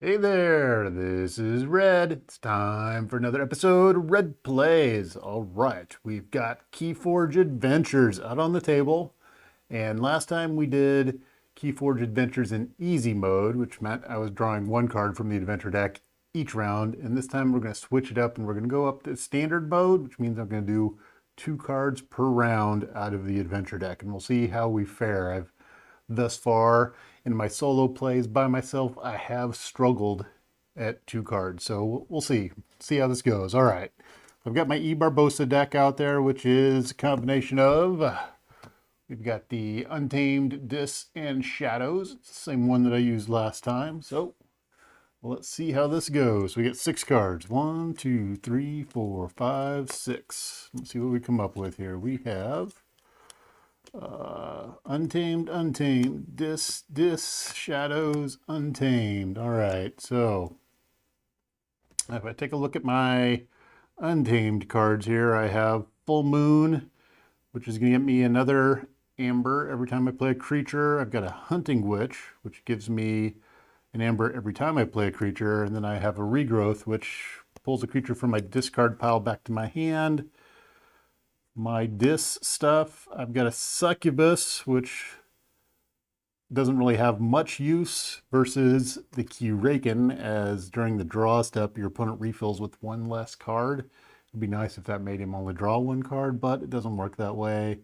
Hey there, this is Red. It's time for another episode of Red Plays. All right, we've got Keyforge Adventures out on the table. And last time we did Keyforge Adventures in easy mode, which meant I was drawing one card from the adventure deck each round. And this time we're going to switch it up and we're going to go up to standard mode, which means I'm going to do 2 cards per round out of the adventure deck. And we'll see how we fare. I've thus far in my solo plays by myself, I have struggled at 2 cards. So we'll see how this goes. All right. I've got my Barbosa deck out there, which is a combination of, we've got the Untamed Dis and Shadows. It's the same one that I used last time. So let's see how this goes. We get 6 cards. 1, 2, 3, 4, 5, 6. Let's see what we come up with here. We have Untamed, Dis, Shadows, Untamed. All right, so if I take a look at my Untamed cards here, I have Full Moon, which is going to get me another amber every time I play a creature. I've got a Hunting Witch, which gives me an amber every time I play a creature. And then I have a Regrowth, which pulls a creature from my discard pile back to my hand. My Dis stuff, I've got a Succubus, which doesn't really have much use versus the Keyraken, as during the draw step, your opponent refills with 1 less card. It'd be nice if that made him only draw 1 card, but it doesn't work that way.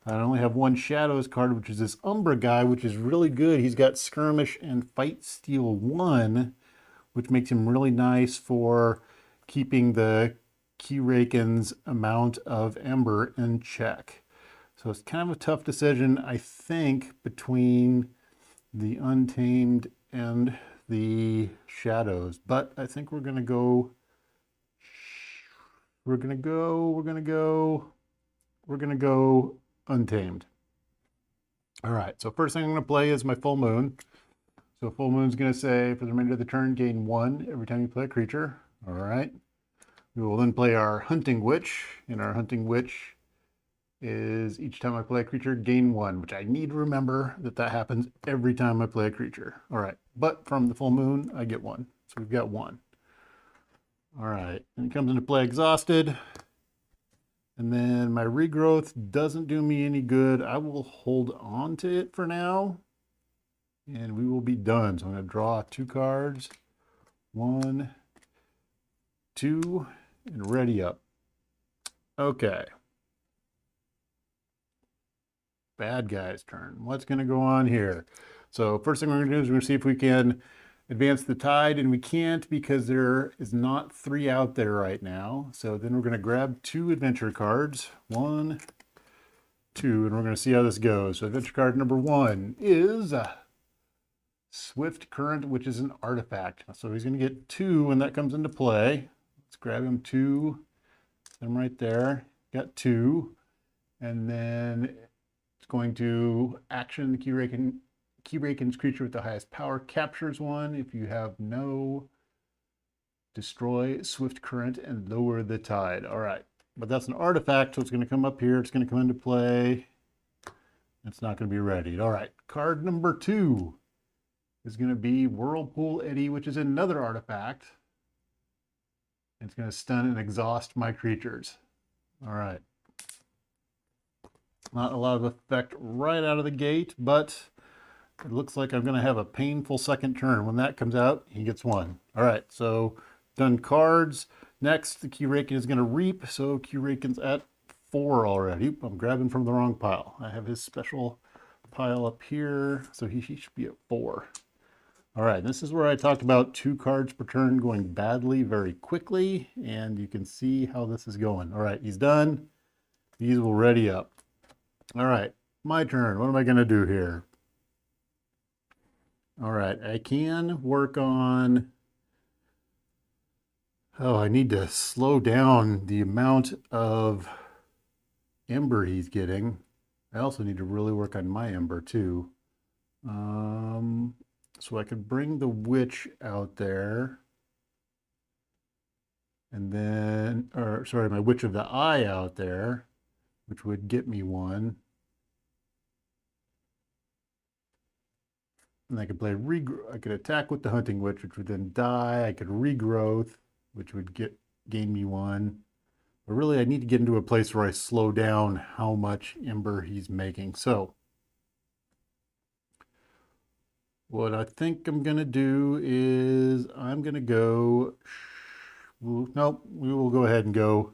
I only have 1 Shadows card, which is this Umbra guy, which is really good. He's got Skirmish and Fight Steal 1, which makes him really nice for keeping the Keyraken's amount of Ember in check. So it's kind of a tough decision, I think, between the Untamed and the Shadows. But I think we're gonna go Untamed. All right, so first thing I'm gonna play is my Full Moon. So Full Moon's gonna say, for the remainder of the turn, gain 1 every time you play a creature. All right. We will then play our Hunting Witch, and our Hunting Witch is each time I play a creature, gain 1, which I need to remember that happens every time I play a creature. All right, but from the Full Moon, I get 1. So we've got 1. All right, and it comes into play Exhausted. And then my Regrowth doesn't do me any good. I will hold on to it for now, and we will be done. So I'm going to draw 2 cards. 1, 2, and ready up. Okay. Bad guy's turn. What's going to go on here? So first thing we're going to do is we're going to see if we can advance the tide, and we can't because there is not 3 out there right now. So then we're going to grab 2 adventure cards. 1, 2, and we're going to see how this goes. So adventure card number 1 is Swift Current, which is an artifact. So he's going to get 2 when that comes into play. Let's grab him 2. Set him right there. Got 2. And then it's going to action the Keyraken's creature with the highest power captures 1. If you have no, destroy Swift Current and lower the tide. All right. But that's an artifact, so it's going to come up here. It's going to come into play. It's not going to be ready. All right. Card number 2 is going to be Whirlpool Eddy, which is another artifact. It's going to stun and exhaust my creatures. All right. Not a lot of effect right out of the gate, but it looks like I'm going to have a painful second turn. When that comes out, he gets 1. All right, so done cards. Next, the Keyraken is going to reap. So Keyraken's at 4 already. I'm grabbing from the wrong pile. I have his special pile up here, so he should be at 4. All right, this is where I talked about 2 cards per turn going badly very quickly, and you can see how this is going. All right, he's done. These will ready up. All right, my turn. What am I going to do here? All right, I can work on... Oh, I need to slow down the amount of Ember he's getting. I also need to really work on my Ember, too. So I could bring the Witch out there. And then, or sorry, my Witch of the Eye out there, which would get me 1. And I could play I could attack with the Hunting Witch, which would then die. I could regrowth, which would gain me 1. But really, I need to get into a place where I slow down how much Ember he's making. So what I think I'm going to do is I'm going to go... Nope, we will go ahead and go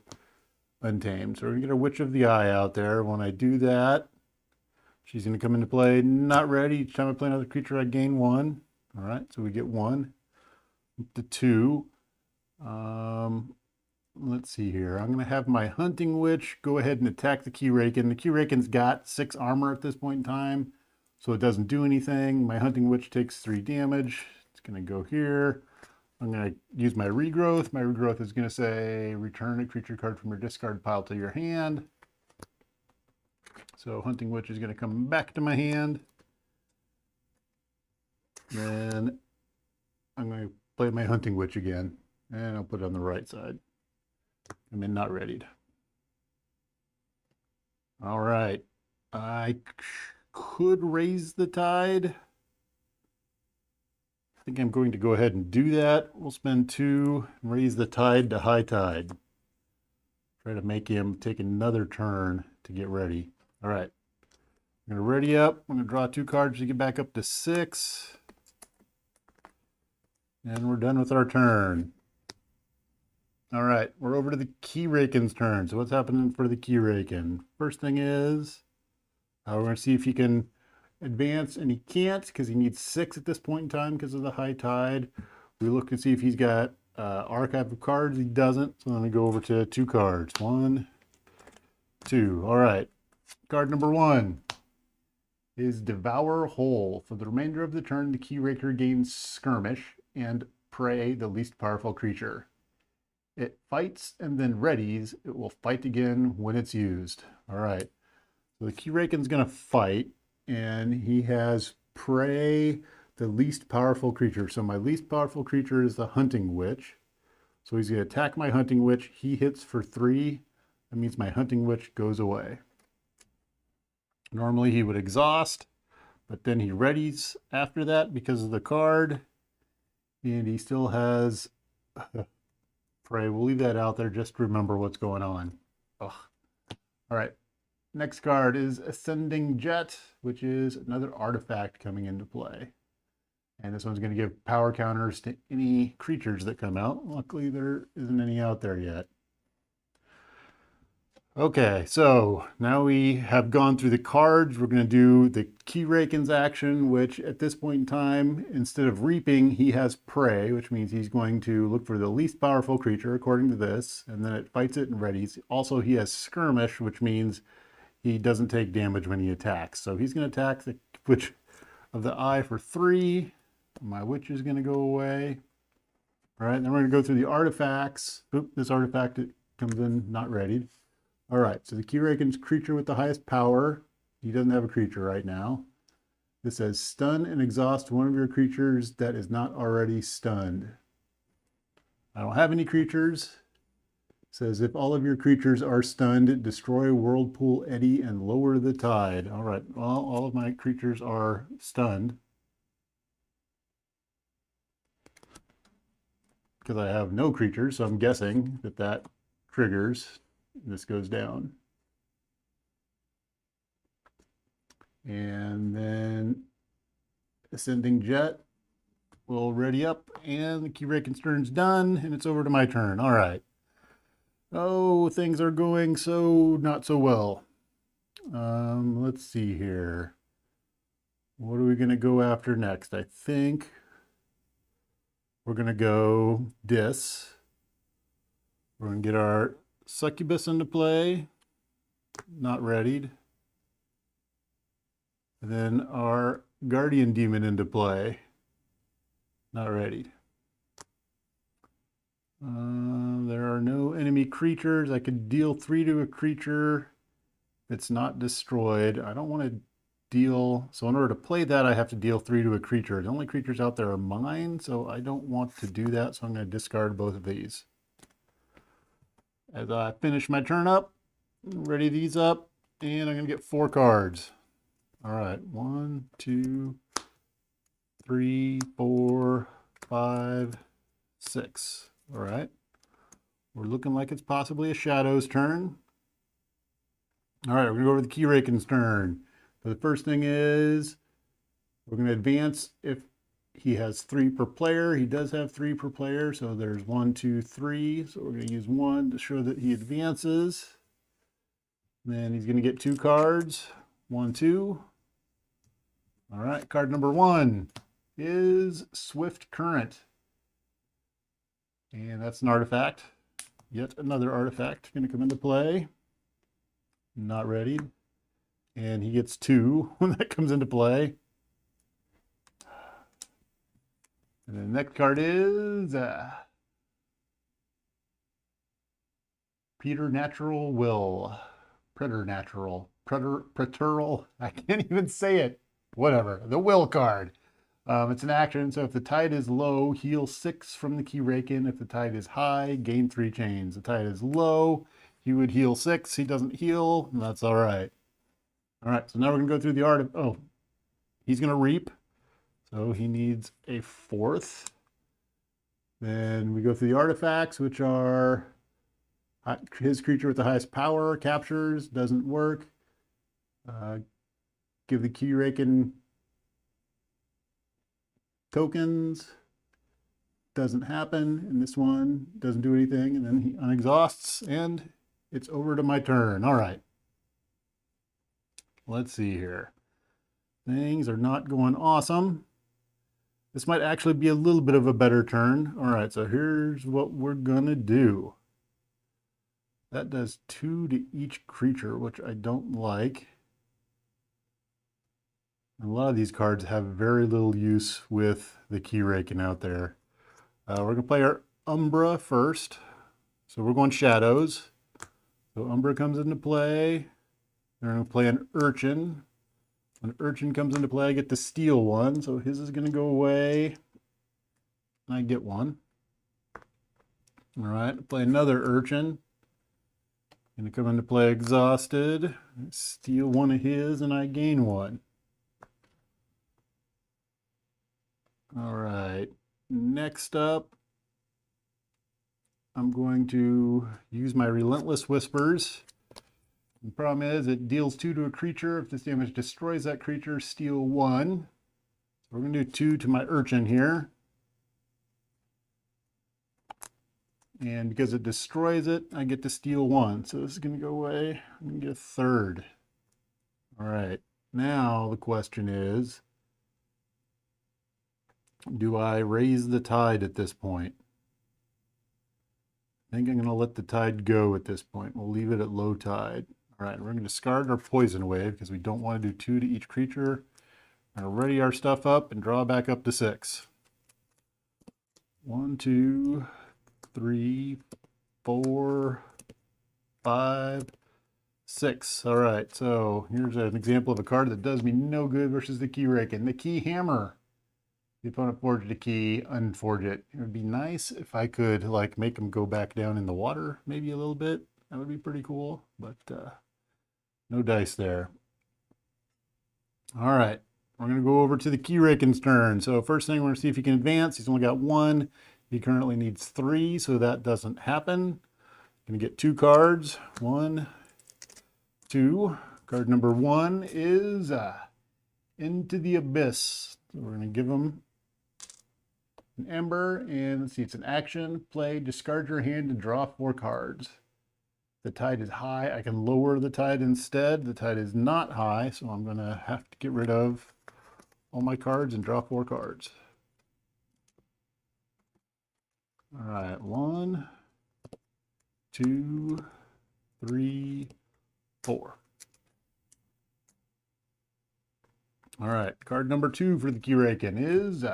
Untamed. So we're going to get a Witch of the Eye out there. When I do that, she's going to come into play. Not ready. Each time I play another creature, I gain 1. All right, so we get 1 to 2. Let's see here. I'm going to have my Hunting Witch go ahead and attack the Keyraken. The Keyraken's got 6 armor at this point in time, so it doesn't do anything. My Hunting Witch takes 3 damage. It's going to go here. I'm going to use my Regrowth. My Regrowth is going to say, return a creature card from your discard pile to your hand. So Hunting Witch is going to come back to my hand. Then I'm going to play my Hunting Witch again, and I'll put it on the right side. I'm in not readied. All right. I could raise the tide. I think I'm going to go ahead and do that. We'll spend 2 and raise the tide to high tide. Try to make him take another turn to get ready. All right. I'm going to ready up. I'm going to draw 2 cards to get back up to 6. And we're done with our turn. All right, we're over to the Keyraken's turn. So what's happening for the Keyraken? First thing is, we're going to see if he can advance, and he can't because he needs 6 at this point in time because of the high tide. We look to see if he's got archive of cards. He doesn't, so I'm going to go over to 2 cards. 1, 2. All right, card number 1 is Devour Whole. For the remainder of the turn, the Keyraker gains Skirmish and Prey, the least powerful creature. It fights and then readies. It will fight again when it's used. All right. So the Keyraken's going to fight, and he has Prey, the least powerful creature. So my least powerful creature is the Hunting Witch. So he's going to attack my Hunting Witch. He hits for 3. That means my Hunting Witch goes away. Normally he would exhaust, but then he readies after that because of the card. And he still has... Prey. We'll leave that out there just to remember what's going on. Ugh. All right. Next card is Ascending Jet, which is another artifact coming into play. And this one's going to give power counters to any creatures that come out. Luckily, there isn't any out there yet. Okay, so now we have gone through the cards. We're going to do the Keyraken's action, which at this point in time, instead of reaping, he has Prey, which means he's going to look for the least powerful creature, according to this, and then it fights it and readies. Also, he has Skirmish, which means he doesn't take damage when he attacks. So he's going to attack the Witch of the Eye for 3. My Witch is going to go away. All right, then we're going to go through the artifacts. Oop, this artifact comes in not readied. All right, so the Keyraken's creature with the highest power. He doesn't have a creature right now. This says stun and exhaust one of your creatures that is not already stunned. I don't have any creatures. It says if all of your creatures are stunned, destroy Whirlpool Eddy and lower the tide. All right, well, all of my creatures are stunned because I have no creatures, so I'm guessing that that triggers. This goes down. And then Ascending Jet will ready up, and the Keyraken's turn's done, and it's over to my turn. All right. Oh, things are going so not so well. Let's see here. What are we going to go after next? I think we're going to go Dis. We're going to get our Succubus into play, not readied. And then our Guardian Demon into play, not readied. There are no enemy creatures. I could deal 3 to a creature that's not destroyed. I don't want to deal, so in order to play that, I have to deal 3 to a creature. The only creatures out there are mine, so I don't want to do that, so I'm going to discard both of these. As I finish my turn up, ready these up, and I'm going to get 4 cards. All right, 1, 2, 3, 4, 5, 6. All right. We're looking like it's possibly a Shadow's turn. All right, we're going to go over the Keyraken's turn. So the first thing is we're going to advance if he has 3 per player. He does have 3 per player, so there's 1, 2, 3. So we're going to use 1 to show that he advances. Then he's going to get 2 cards. 1, 2. All right, card number 1 is Swift Current. And that's an artifact. Yet another artifact going to come into play. Not ready. And he gets 2 when that comes into play. And the next card is Preternatural Will. Preternatural. Preteral. I can't even say it. Whatever. The Will card. It's an action, so if the tide is low, heal 6 from the Keyraken. If the tide is high, gain 3 chains. The tide is low, he would heal 6. He doesn't heal, and that's all right. All right, so now we're going to go through the art of... Oh, he's going to reap. So he needs a 4th. Then we go through the artifacts, which are his creature with the highest power, captures, doesn't work. Give the Keyraken tokens, doesn't happen, and this one doesn't do anything, and then he unexhausts, and it's over to my turn. All right. Let's see here. Things are not going awesome. This might actually be a little bit of a better turn. All right, so here's what we're gonna do. That does 2 to each creature, which I don't like. A lot of these cards have very little use with the Keyraken out there. We're going to play our Umbra first. So we're going Shadows. So Umbra comes into play. We're going to play an Urchin. When Urchin comes into play, I get to steal 1. So his is going to go away. And I get 1. All right, play another Urchin. Going to come into play exhausted. Steal 1 of his and I gain 1. All right, next up, I'm going to use my Relentless Whispers. The problem is it deals 2 to a creature. If this damage destroys that creature, steal 1. So we're going to do 2 to my Urchin here. And because it destroys it, I get to steal 1. So this is going to go away. I'm going to get a 3rd. All right, now the question is, do I raise the tide at this point? I think I'm going to let the tide go at this point. We'll leave it at low tide. All right, we're going to discard our Poison Wave because we don't want to do 2 to each creature. We're going to ready our stuff up and draw back up to 6. 1, 2, 3, 4, 5, 6. All right, so here's an example of a card that does me no good versus the Keyraken. The Key Hammer. The opponent forged a key, unforge it. It would be nice if I could like make them go back down in the water, maybe a little bit. That would be pretty cool, but no dice there. All right, we're gonna go over to the Keyraken's turn. So first thing, we're gonna see if he can advance. He's only got 1. He currently needs 3, so that doesn't happen. Gonna get 2 cards. 1, 2. Card number 1 is Into the Abyss. So we're gonna give him an Ember, and let's see, it's an action. Play, discard your hand and draw 4 cards. The tide is high. I can lower the tide instead. The tide is not high, so I'm going to have to get rid of all my cards and draw 4 cards. All right, 1, 2, 3, 4. All right, card number 2 for the Keyraken is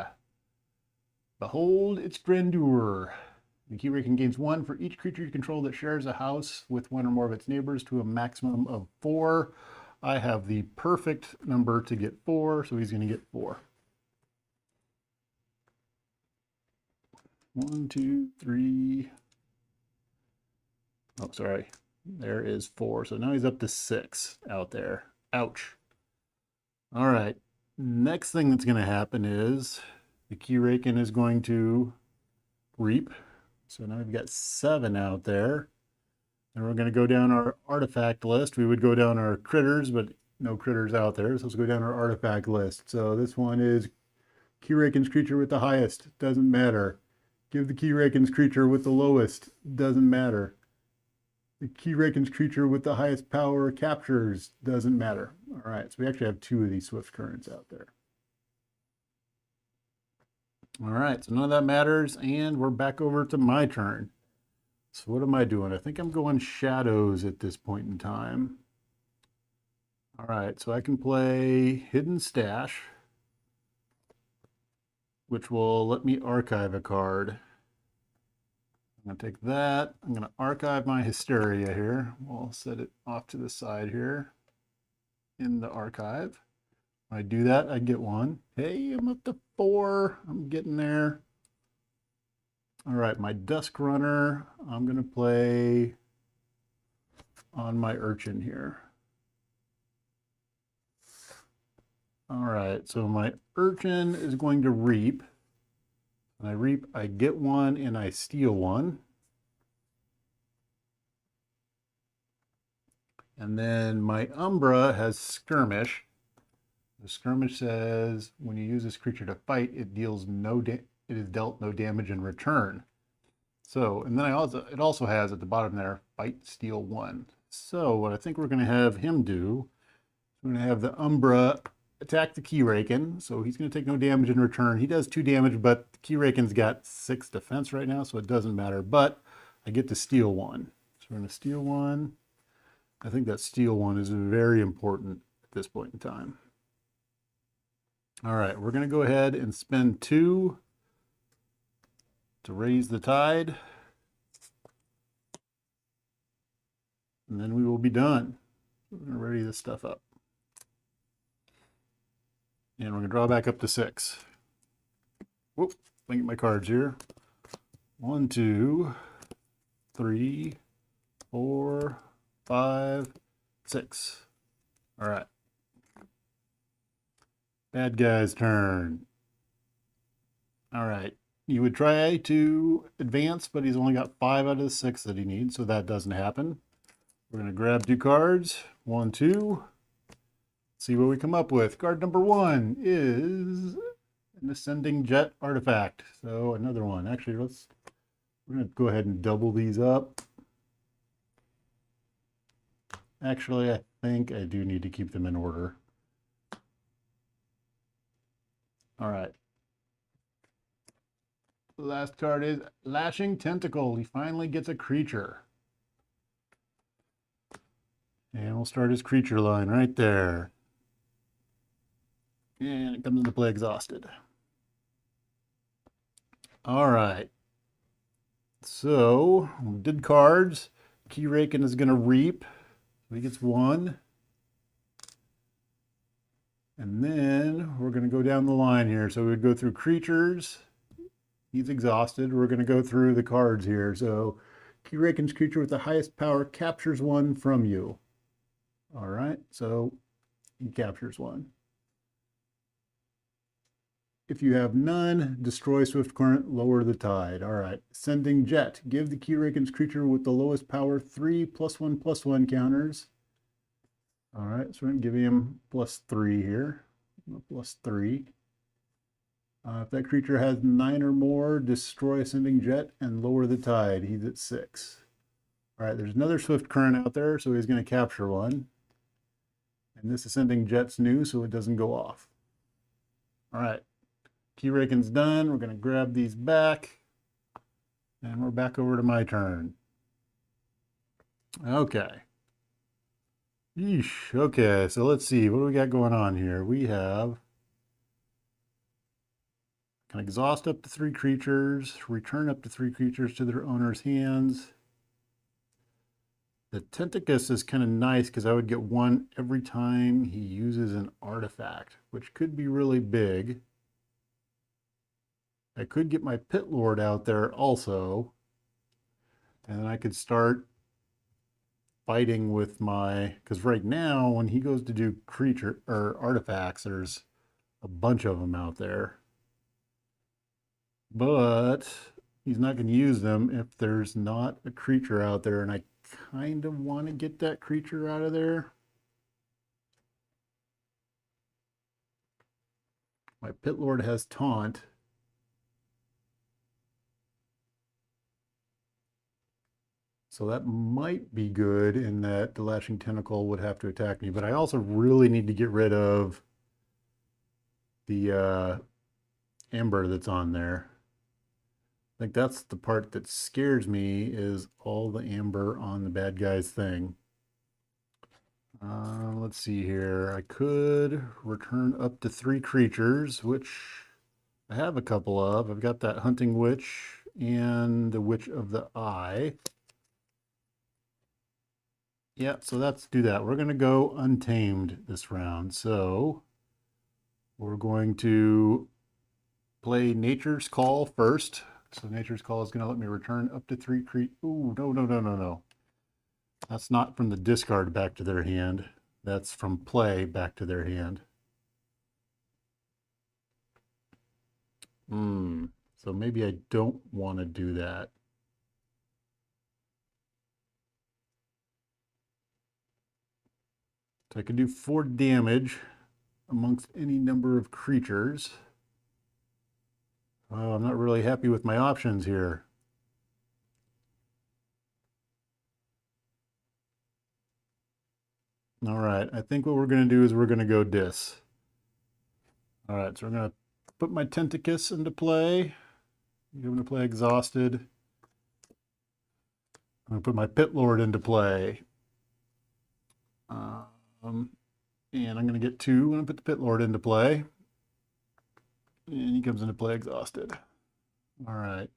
Behold its Grandeur. The Keyraken gains 1 for each creature you control that shares a house with 1 or more of its neighbors to a maximum of 4. I have the perfect number to get 4, so he's going to get 4. 1, 2, 3. Oh, sorry. There is 4. So now he's up to 6 out there. Ouch. All right. Next thing that's going to happen is the Keyraken is going to reap. So now we've got 7 out there. And we're going to go down our artifact list. We would go down our critters, but no critters out there. So let's go down our artifact list. So this one is Keyraken's creature with the highest. Doesn't matter. Give the Keyraken's creature with the lowest. Doesn't matter. The Keyraken's creature with the highest power captures. Doesn't matter. All right, so we actually have 2 of these Swift Currents out there. All right, so none of that matters, and we're back over to my turn. So what am I doing? I think I'm going shadows at this point in time. All right, so I can play Hidden Stash, which will let me archive a card. I'm going to take that. I'm going to archive my Hysteria here. We'll set it off to the side here in the archive. When I do that, I get 1. Hey, I'm up to 4. I'm getting there. All right, my Dusk Runner, I'm going to play on my Urchin here. All right, so my Urchin is going to reap. When I reap, I get 1 and I steal 1. And then my Umbra has Skirmish. The Skirmish says when you use this creature to fight, it deals it is dealt no damage in return. So, and then it also has at the bottom there, fight, steal 1. So what I think we're going to have him do, we're going to have the Umbra attack the Keyraken. So he's going to take no damage in return. He does 2 damage, but the Keyraken's got 6 defense right now, so it doesn't matter. But I get to steal 1. So we're going to steal 1. I think that steal 1 is very important at this point in time. All right, we're going to go ahead and spend 2 to raise the tide. And then we will be done. We're going to ready this stuff up. And we're going to draw back up to 6. Whoop, let me get my cards here. 1, 2, 3, 4, 5, 6. All right. Bad guy's turn. All right. You would try to advance, but he's only got 5 out of the 6 that he needs, so that doesn't happen. We're going to grab 2 cards. 1, 2. See what we come up with. Card number 1 is an Ascending Jet artifact. So another one. Actually, we're going to go ahead and double these up. Actually, I think I do need to keep them in order. All right. The last card is Lashing Tentacle. He finally gets a creature. And we'll start his creature line right there. And it comes into play exhausted. All right. So, we did cards. Keyraken is going to reap. So he gets 1. And then we're going to go down the line here. So we would go through creatures. He's exhausted. We're going to go through the cards here. So Keyraken's creature with the highest power captures 1 from you. All right, so he captures 1. If you have none, destroy Swift Current, lower the tide. All right, Ascending Jet. Give the Keyraken's creature with the lowest power 3 +1/+1 counters. All right, so we're going to give him +3 here. +3. If that creature has 9 or more, destroy Ascending Jet and lower the tide. He's at 6. All right, there's another Swift Current out there, so he's going to capture 1. And this Ascending Jet's new, so it doesn't go off. All right, Keyraken's done. We're going to grab these back. And we're back over to my turn. Okay. Yeesh. Okay, so let's see. What do we got going on here? We have... Can exhaust up to 3 creatures, return up to 3 creatures to their owner's hands. The Tentacus is kind of nice because I would get 1 every time he uses an artifact, which could be really big. I could get my Pit Lord out there also, and then I could start fighting with my, because right now when he goes to do creature or artifacts, there's a bunch of them out there. But he's not going to use them if there's not a creature out there, and I kind of want to get that creature out of there. My Pit Lord has Taunt. So that might be good in that the Lashing Tentacle would have to attack me. But I also really need to get rid of the amber that's on there. I think that's the part that scares me, is all the amber on the bad guy's thing. Let's see here. I could return up to 3 creatures, which I have a couple of. I've got that Hunting Witch and the Witch of the Eye. Yeah, so let's do that. We're going to go Untamed this round. So we're going to play Nature's Call first. So Nature's Call is going to let me return up to 3 creatures. Ooh, no. That's not from the discard back to their hand. That's from play back to their hand. So maybe I don't want to do that. So I can do 4 damage amongst any number of creatures. Oh, I'm not really happy with my options here. All right, I think what we're going to do is we're going to go Dis. All right, so we're going to put my Tentacus into play. I'm going to play Exhausted. I'm going to put my Pit Lord into play. And I'm going to get 2. I'm going to put the Pit Lord into play. And he comes into play Exhausted. All right.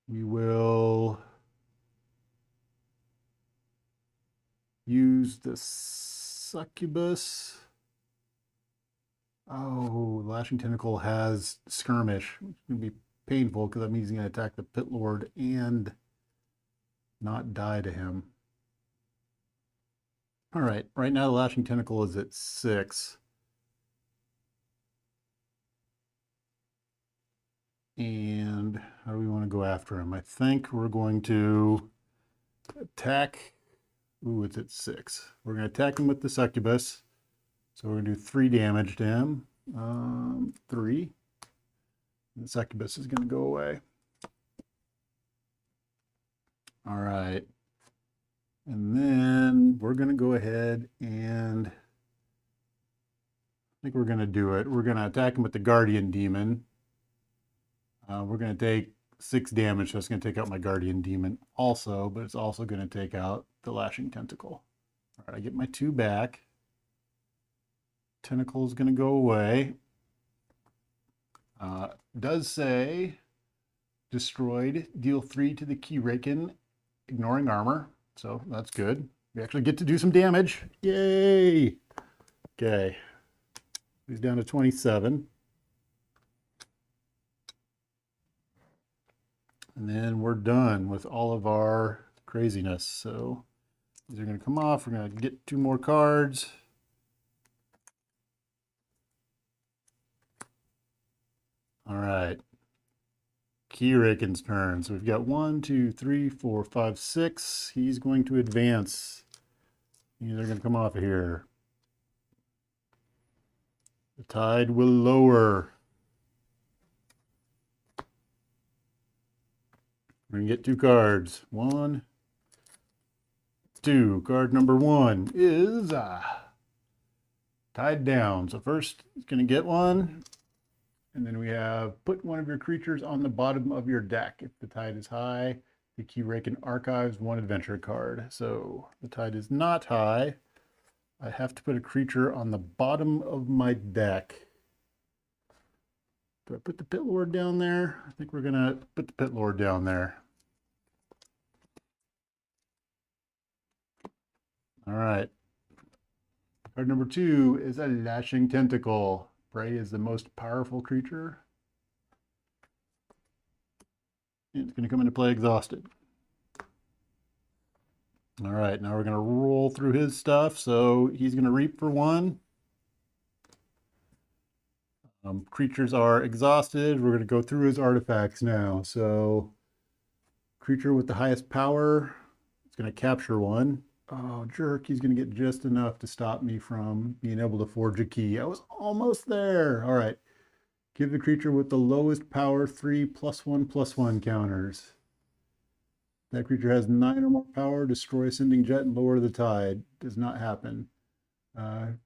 We will use the Succubus. Oh, Lashing Tentacle has Skirmish. It's going to be painful because that means he's going to attack the Pit Lord and not die to him. All right, right now the Lashing Tentacle is at 6. And how do we want to go after him? I think we're going to attack. Ooh, it's at 6. We're going to attack him with the Succubus. So we're going to do 3 damage to him. 3. And the Succubus is going to go away. All right. And then we're going to go ahead and I think we're going to do it. We're going to attack him with the Guardian Demon. We're going to take 6 damage, so it's going to take out my Guardian Demon also, but it's also going to take out the Lashing Tentacle. All right, I get my 2 back. Tentacle is going to go away. Does say destroyed, deal 3 to the Keyraken, ignoring armor. So that's good. We actually get to do some damage. Yay! Okay. He's down to 27. And then we're done with all of our craziness. So these are going to come off. We're going to get 2 more cards. All right. Keyraken's turn. So we've got 1, 2, 3, 4, 5, 6. He's going to advance. These are going to come off of here. The tide will lower. We're going to get 2 cards. 1, 2. Card number 1 is tied down. So first, it's going to get 1. And then we have put 1 of your creatures on the bottom of your deck. If the tide is high, the Keyraken archives 1 adventure card. So the tide is not high. I have to put a creature on the bottom of my deck. Do I put the Pit Lord down there? I think we're going to put the Pit Lord down there. All right. Card number 2 is a Lashing Tentacle. Prey is the most powerful creature. And it's going to come into play Exhausted. All right, now we're going to roll through his stuff. So he's going to reap for 1. Creatures are exhausted. We're going to go through his artifacts now. So creature with the highest power is going to capture 1. Oh, jerk. He's going to get just enough to stop me from being able to forge a key. I was almost there. All right. Give the creature with the lowest power 3 +1/+1 counters. That creature has 9 or more power. Destroy ascending jet and lower the tide. Does not happen.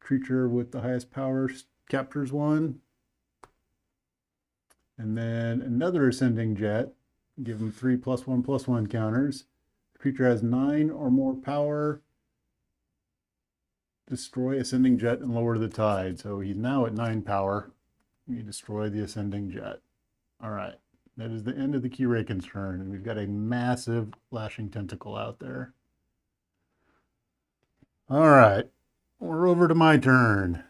Creature with the highest power captures 1. And then another ascending jet. Give him 3 +1/+1 counters. The creature has 9 or more power. Destroy ascending jet and lower the tide. So he's now at 9 power. You destroy the ascending jet. All right. That is the end of the Keyraken's turn, and we've got a massive lashing tentacle out there. All right. We're over to my turn.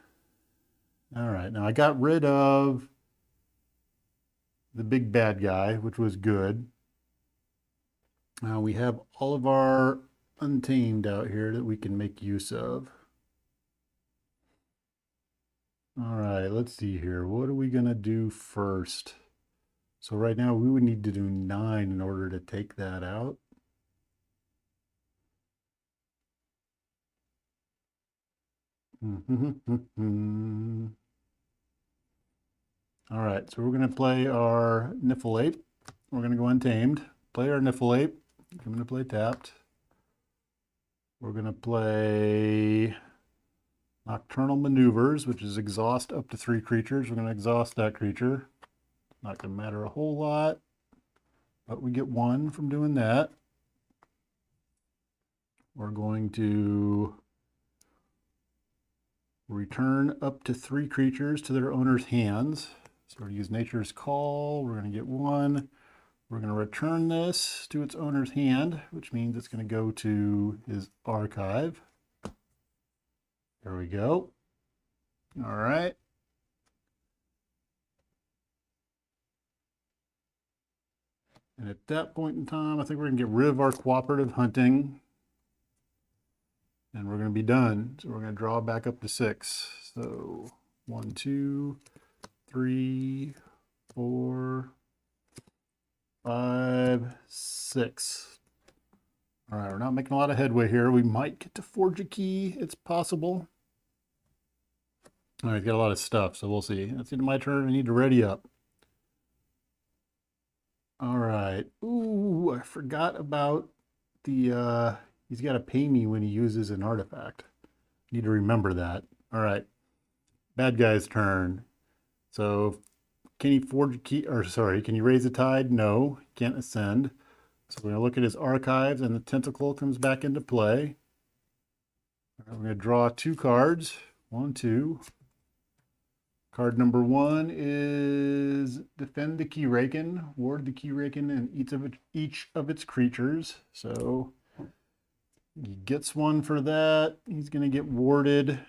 All right. Now I got rid of the big bad guy, which was good. Now we have all of our untamed out here that we can make use of. All right, let's see here. What are we going to do first? So right now we would need to do 9 in order to take that out. All right, so we're going to play our Niffle-Ape. We're going to go untamed. Play our Niffle-Ape. I'm going to play tapped. We're going to play Nocturnal Maneuvers, which is exhaust up to 3 creatures. We're going to exhaust that creature. Not going to matter a whole lot, but we get 1 from doing that. We're going to return up to 3 creatures to their owner's hands. So we're going to use Nature's Call. We're going to get 1. We're going to return this to its owner's hand, which means it's going to go to his archive. There we go. All right. And at that point in time, I think we're going to get rid of our cooperative hunting. And we're going to be done. So we're going to draw back up to 6. So 1, 2, 3, 4, 5, 6. All right, we're not making a lot of headway here. We might get to forge a key. It's possible. All right, got a lot of stuff, so we'll see. That's the end of my turn. I need to ready up. All right. Ooh, I forgot about the, he's got to pay me when he uses an artifact. Need to remember that. All right. Bad guy's turn. So can he forge a key, or sorry, can he raise the tide? No, can't ascend. So we're going to look at his archives, and the tentacle comes back into play. We're going to draw 2 cards. 1, 2. Card number 1 is Defend the Keyraken. Ward the Keyraken and each of its creatures. So he gets 1 for that. He's going to get warded.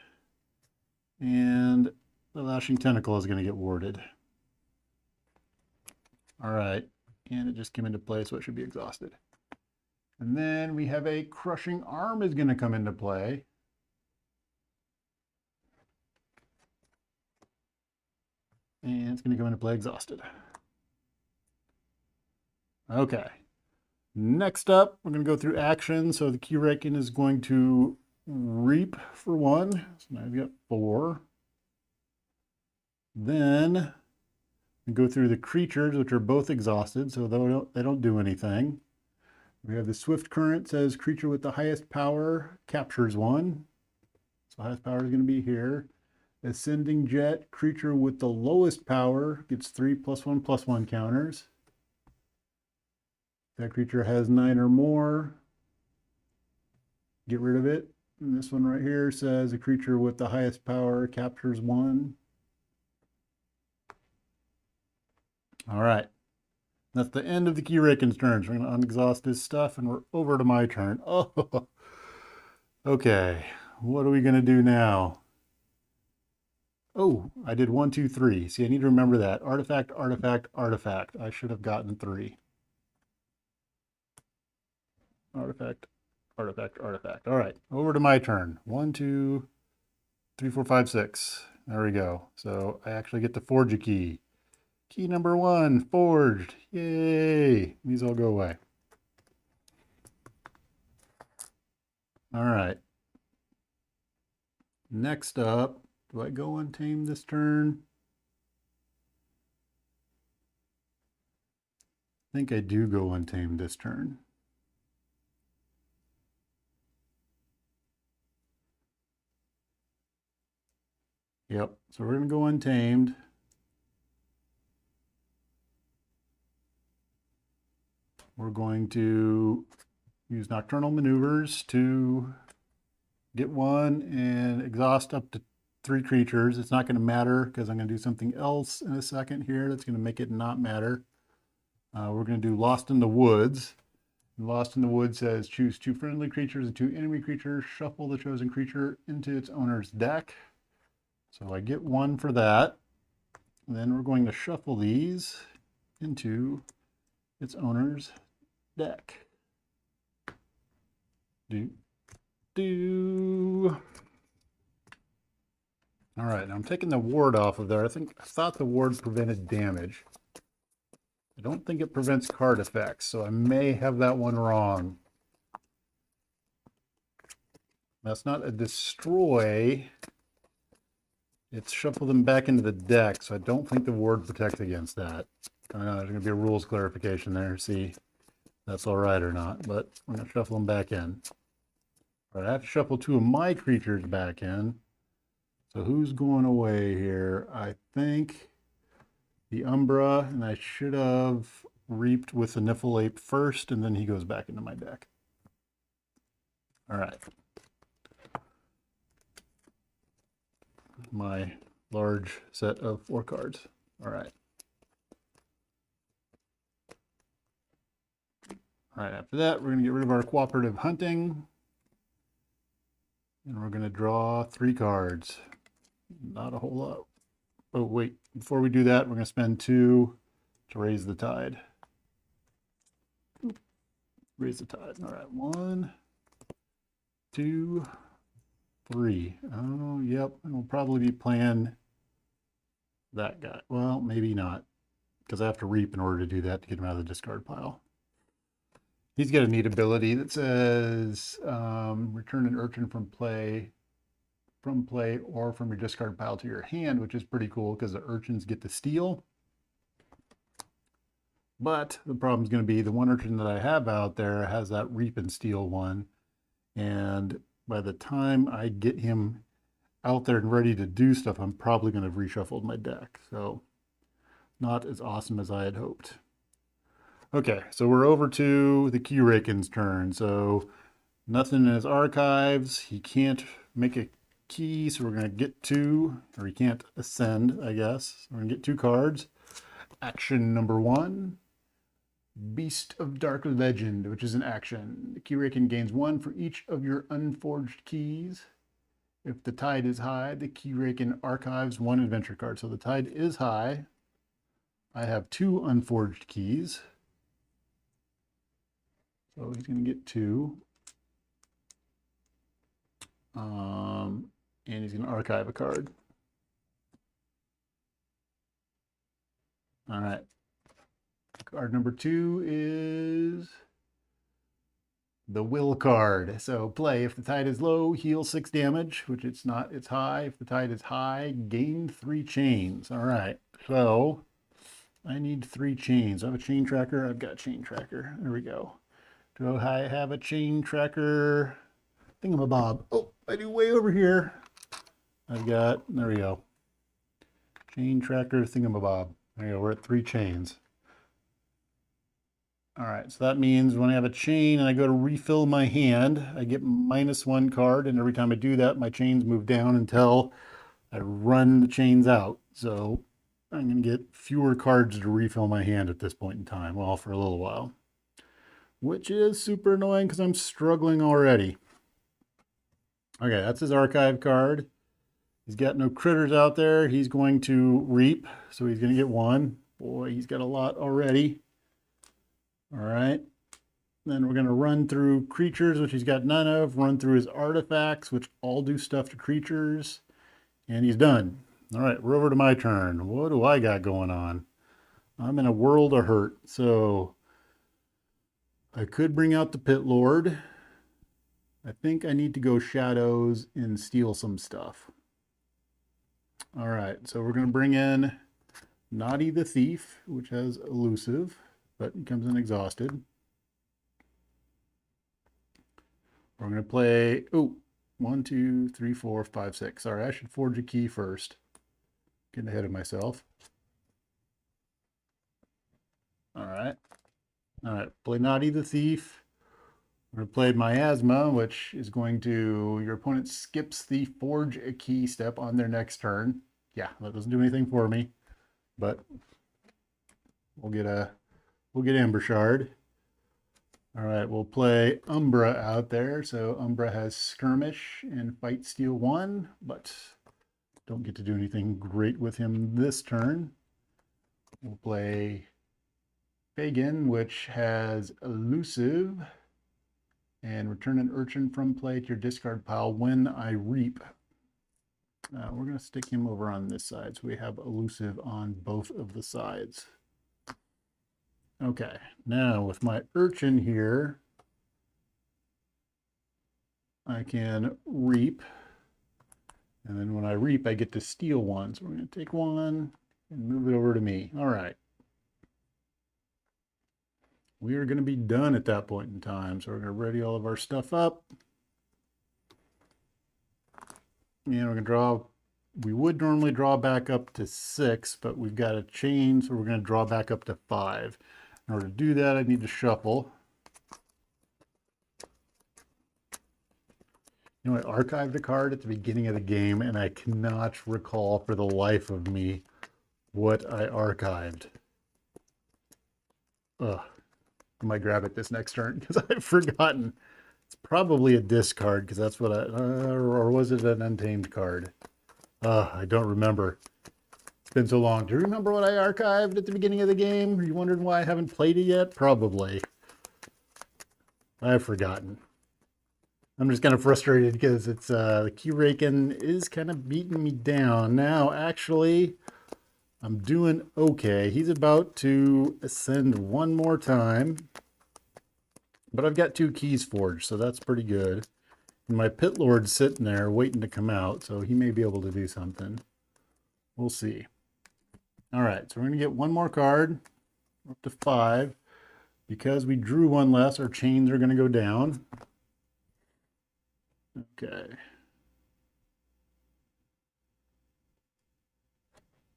And the Lashing Tentacle is going to get warded. All right. And it just came into play, so it should be exhausted. And then we have a Crushing Arm is going to come into play. And it's going to come into play exhausted. Okay. Next up, we're going to go through action. So the Keyraken is going to reap for 1. So now we've got 4. Then we go through the creatures, which are both exhausted, so they don't do anything. We have the Swift Current, says creature with the highest power captures 1. So highest power is going to be here. Ascending Jet, creature with the lowest power gets 3 +1/+1 counters. That creature has 9 or more. Get rid of it. And this one right here says a creature with the highest power captures 1. All right. That's the end of the Keyraken's turn. So we're going to unexhaust his stuff, and we're over to my turn. Oh, okay. What are we going to do now? Oh, I did 1, 2, 3. See, I need to remember that. Artifact, artifact, artifact. I should have gotten 3. Artifact, artifact, artifact. All right, over to my turn. 1, 2, 3, 4, 5, 6. There we go. So I actually get to forge a key. Key number 1, forged. Yay! These all go away. All right. Next up, do I go untamed this turn? I think I do go untamed this turn. Yep, so we're going to go untamed. We're going to use Nocturnal Maneuvers to get one and exhaust up to 3 creatures. It's not going to matter because I'm going to do something else in a second here that's going to make it not matter. We're going to do Lost in the Woods. Lost in the Woods says choose 2 friendly creatures and 2 enemy creatures. Shuffle the chosen creature into its owner's deck. So I get 1 for that. And then we're going to shuffle these into its owner's deck. All right, now I'm taking the ward off of there. I thought the ward prevented damage. I don't think it prevents card effects, so I may have that one wrong. That's not a destroy. It's shuffle them back into the deck, so I don't think the ward protects against that. I know there's going to be a rules clarification there. See if that's all right or not, but I'm going to shuffle them back in. All right, I have to shuffle 2 of my creatures back in. So who's going away here? I think the Umbra, and I should have reaped with the Niffle-Ape first, and then he goes back into my deck. All right. My large set of 4 cards. All right. All right, after that, we're going to get rid of our cooperative hunting. And we're going to draw 3 cards. Not a whole lot. Oh, wait. Before we do that, we're going to spend 2 to raise the tide. Raise the tide. All right. 1, 2, 3. Oh, yep. I'll probably be playing that guy. Well, maybe not, because I have to reap in order to do that to get him out of the discard pile. He's got a neat ability that says return an urchin from play or from your discard pile to your hand, which is pretty cool because the urchins get to steal. But the problem is going to be the one urchin that I have out there has that reap and steal one. And by the time I get him out there and ready to do stuff, I'm probably going to have reshuffled my deck. So not as awesome as I had hoped. Okay, so we're over to the Keyraken's turn. So nothing in his archives. He can't make a key, so we're going to get 2, or he can't ascend, I guess. So we're going to get 2 cards. Action number 1, Beast of Dark Legend, which is an action. The Keyraken gains 1 for each of your unforged keys. If the tide is high, the Keyraken archives 1 adventure card. So the tide is high. I have 2 unforged keys. So he's going to get 2. And he's going to archive a card. All right. Card number 2 is the Will card. So play. If the tide is low, heal 6 damage, which it's not. It's high. If the tide is high, gain 3 chains. All right. So I need 3 chains. I have a chain tracker. I've got a chain tracker. There we go. Do I have a chain tracker thingamabob? Oh, I do way over here. I've got, there we go. Chain tracker thingamabob. There you go, we're at 3 chains. All right, so that means when I have a chain and I go to refill my hand, I get -1 card, and every time I do that, my chains move down until I run the chains out. So I'm gonna get fewer cards to refill my hand at this point in time, well, for a little while. Which is super annoying because I'm struggling already. Okay, that's his archive card. He's got no critters out there. He's going to reap, so he's going to get 1. Boy, he's got a lot already. All right. Then we're going to run through creatures, which he's got none of, run through his artifacts, which all do stuff to creatures, and he's done. All right, we're over to my turn. What do I got going on? I'm in a world of hurt, so I could bring out the Pit Lord. I think I need to go shadows and steal some stuff. All right, so we're going to bring in Naughty the Thief, which has elusive, but he comes in exhausted. We're going to play, 1, 2, 3, 4, 5, 6. Sorry, I should forge a key first. Getting ahead of myself. All right. Play Naughty the Thief. We're going to play Miasma, which is going to, your opponent skips the forge a key step on their next turn. Yeah, that doesn't do anything for me, but we'll get Amber Shard. All right, we'll play Umbra out there. So Umbra has Skirmish and Fight Steel 1, but don't get to do anything great with him this turn. We'll play Pagan, which has Elusive, and return an urchin from play to your discard pile when I reap. We're going to stick him over on this side, so we have Elusive on both of the sides. Okay, now with my urchin here, I can reap, and then when I reap, I get to steal one. So we're going to take one and move it over to me. All right. We are going to be done at that point in time, so we're going to ready all of our stuff up. And we're going to draw, we would normally draw back up to 6, but we've got a chain, so we're going to draw back up to 5. In order to do that, I need to shuffle. You know, I archived the card at the beginning of the game, and I cannot recall for the life of me what I archived. Ugh. I might grab it this next turn because I've forgotten. It's probably a discard because that's what or was it an untamed card? I don't remember. It's been so long. Do you remember what I archived at the beginning of the game? Are you wondering why I haven't played it yet? Probably. I've forgotten. I'm just kind of frustrated because it's the Keyraken is kind of beating me down. Now, actually, I'm doing okay. He's about to ascend one more time, but I've got 2 keys forged, so that's pretty good. And my Pit Lord's sitting there waiting to come out, so he may be able to do something. We'll see. All right, so we're going to get one more card, up to 5. Because we drew one less, our chains are going to go down. Okay.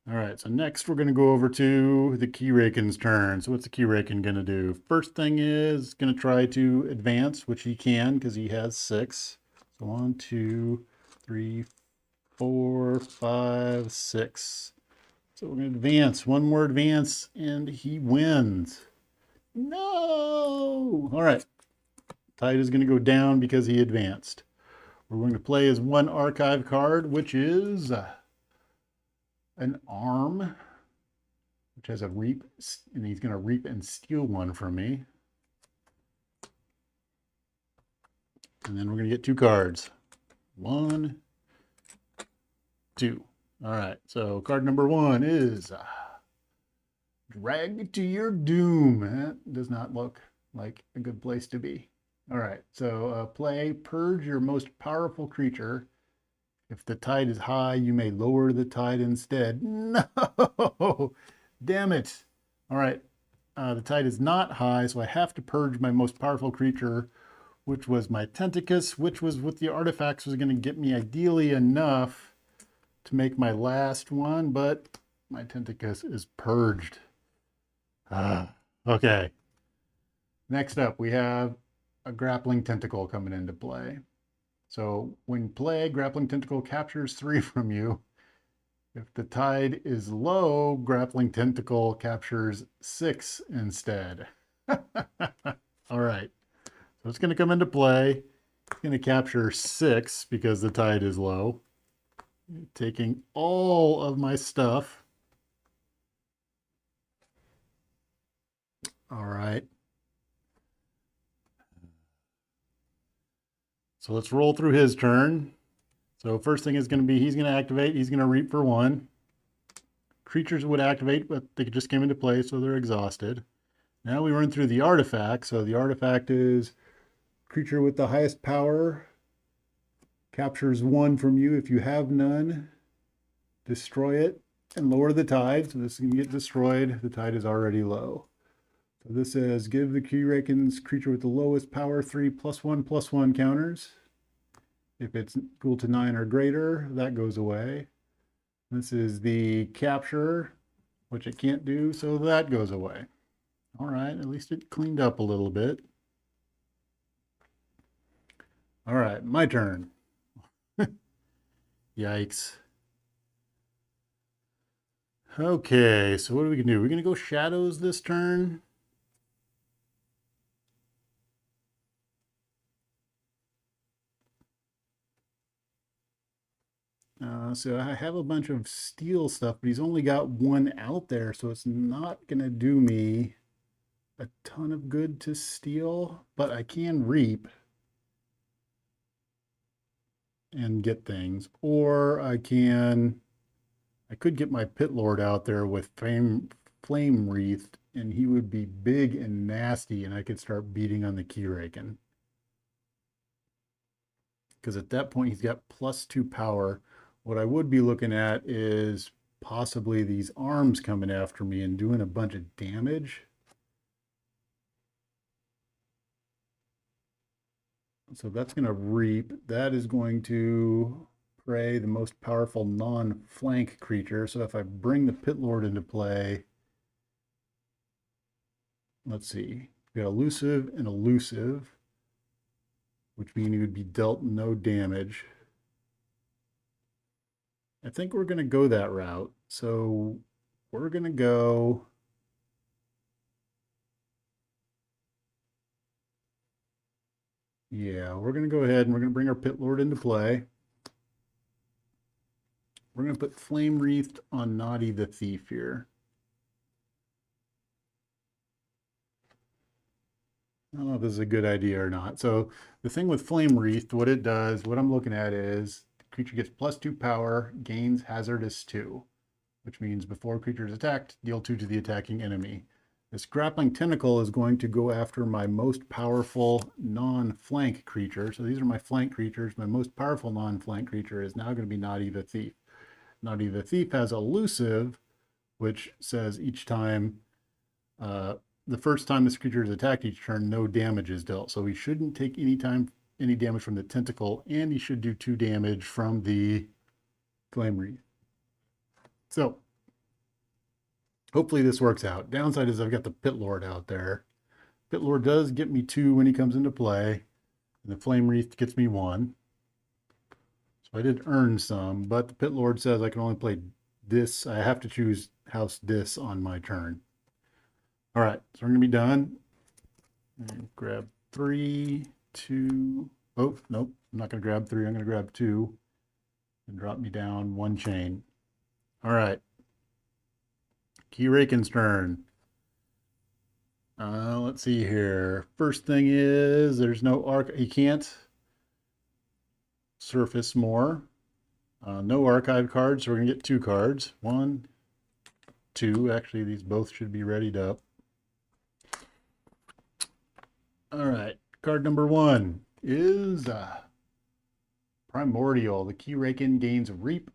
All right, so next we're going to go over to the Keyraken's turn. So what's the Keyraken going to do? First thing is going to try to advance, which he can because he has 6. So 1, 2, 3, 4, 5, 6. So we're going to advance. One more advance, and he wins. No! All right. Tide is going to go down because he advanced. We're going to play his one archive card, which is an arm, which has a reap, and he's going to reap and steal one from me. And then we're going to get 2 cards. 1, 2. All right, so card number 1 is Drag to Your Doom. That does not look like a good place to be. All right, so play Purge your most powerful creature. If the tide is high, you may lower the tide instead. No! Damn it. All right, the tide is not high, so I have to purge my most powerful creature, which was my Tentacus, which was with the artifacts was going to get me ideally enough to make my last one, but my Tentacus is purged. Okay. Next up, we have a Grappling Tentacle coming into play. So when play, Grappling Tentacle captures 3 from you. If the tide is low, Grappling Tentacle captures 6 instead. All right. So it's going to come into play. It's going to capture 6 because the tide is low. Taking all of my stuff. All right. So let's roll through his turn. So first thing is going to be, he's going to activate, he's going to reap for 1. Creatures would activate, but they just came into play, so they're exhausted. Now we run through the artifact. So the artifact is creature with the highest power, captures 1 from you if you have none, destroy it, and lower the tide. So this can get destroyed. The tide is already low. So this says give the Keyraken's creature with the lowest power 3 +1/+1 counters. If it's equal to 9 or greater, that goes away. This is the capture, which it can't do, so that goes away. All right, at least it cleaned up a little bit. All right, my turn. Yikes. Okay, so what are we gonna do? We're gonna go shadows this turn. So I have a bunch of steel stuff, but he's only got 1 out there, so it's not gonna do me a ton of good to steal, but I can reap and get things, or I could get my Pit Lord out there with flame wreathed, and he would be big and nasty, and I could start beating on the Keyraken. Because at that point he's got +2 power. What I would be looking at is possibly these arms coming after me and doing a bunch of damage. So that's going to reap. That is going to prey the most powerful non-flank creature. So if I bring the Pit Lord into play, let's see, we got elusive and elusive, which means he would be dealt no damage. I think we're going to go that route. So we're going to go we're going to go ahead and we're going to bring our Pit Lord into play. We're going to put Flame Wreathed on Naughty the Thief here. I don't know if this is a good idea or not. So the thing with Flame Wreathed, what it does, what I'm looking at is the creature gets +2 power, gains hazardous 2, which means before creature is attacked, deal 2 to the attacking enemy. This grappling tentacle is going to go after my most powerful non-flank creature. So these are my flank creatures. My most powerful non-flank creature is now going to be Naughty the Thief. Naughty the Thief has elusive, which says each time, the first time this creature is attacked each turn, no damage is dealt. So he shouldn't take any damage from the tentacle, and he should do 2 damage from the Flame Wreath. So hopefully this works out. Downside is I've got the Pit Lord out there. Pit Lord does get me 2 when he comes into play, and the Flame Wreath gets me 1. So I did earn some, but the Pit Lord says I can only play this. I have to choose house this on my turn. All right, so we're going to be done. And grab 3, 2. Oh, nope, I'm not going to grab 3. I'm going to grab 2 and drop me down 1 chain. All right. Keyraken's turn. Let's see here. First thing is there's no arc. He can't surface more. No archive cards, so we're going to get 2 cards. 1, 2. Actually, these both should be readied up. All right. Card number 1 is Primordial. The Keyraken gains Reap.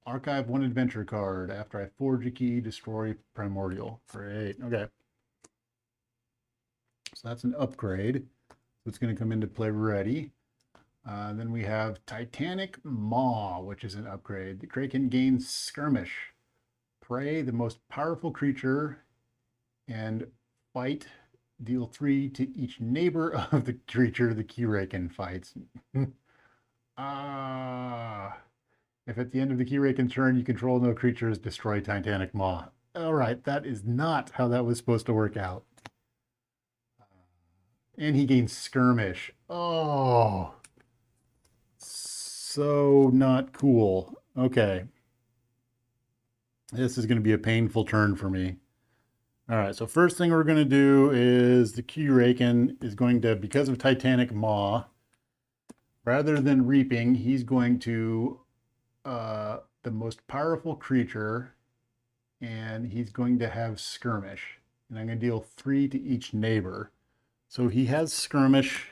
Archive 1 adventure card. After I forge a key, destroy Primordial. Great. Okay. So that's an upgrade. So it's going to come into play ready. Then we have Titanic Maw, which is an upgrade. The Kraken gains Skirmish. Prey the most powerful creature and fight. Deal 3 to each neighbor of the creature the Keyraken fights. If at the end of the Keyraken's turn you control no creatures, destroy Titanic Maw. All right, that is not how that was supposed to work out. And he gains Skirmish. Oh, so not cool. Okay. This is going to be a painful turn for me. All right, so first thing we're going to do is the Keyraken is going to, because of Titanic Maw, rather than reaping, he's going to the most powerful creature, and he's going to have skirmish. And I'm going to deal 3 to each neighbor. So he has skirmish.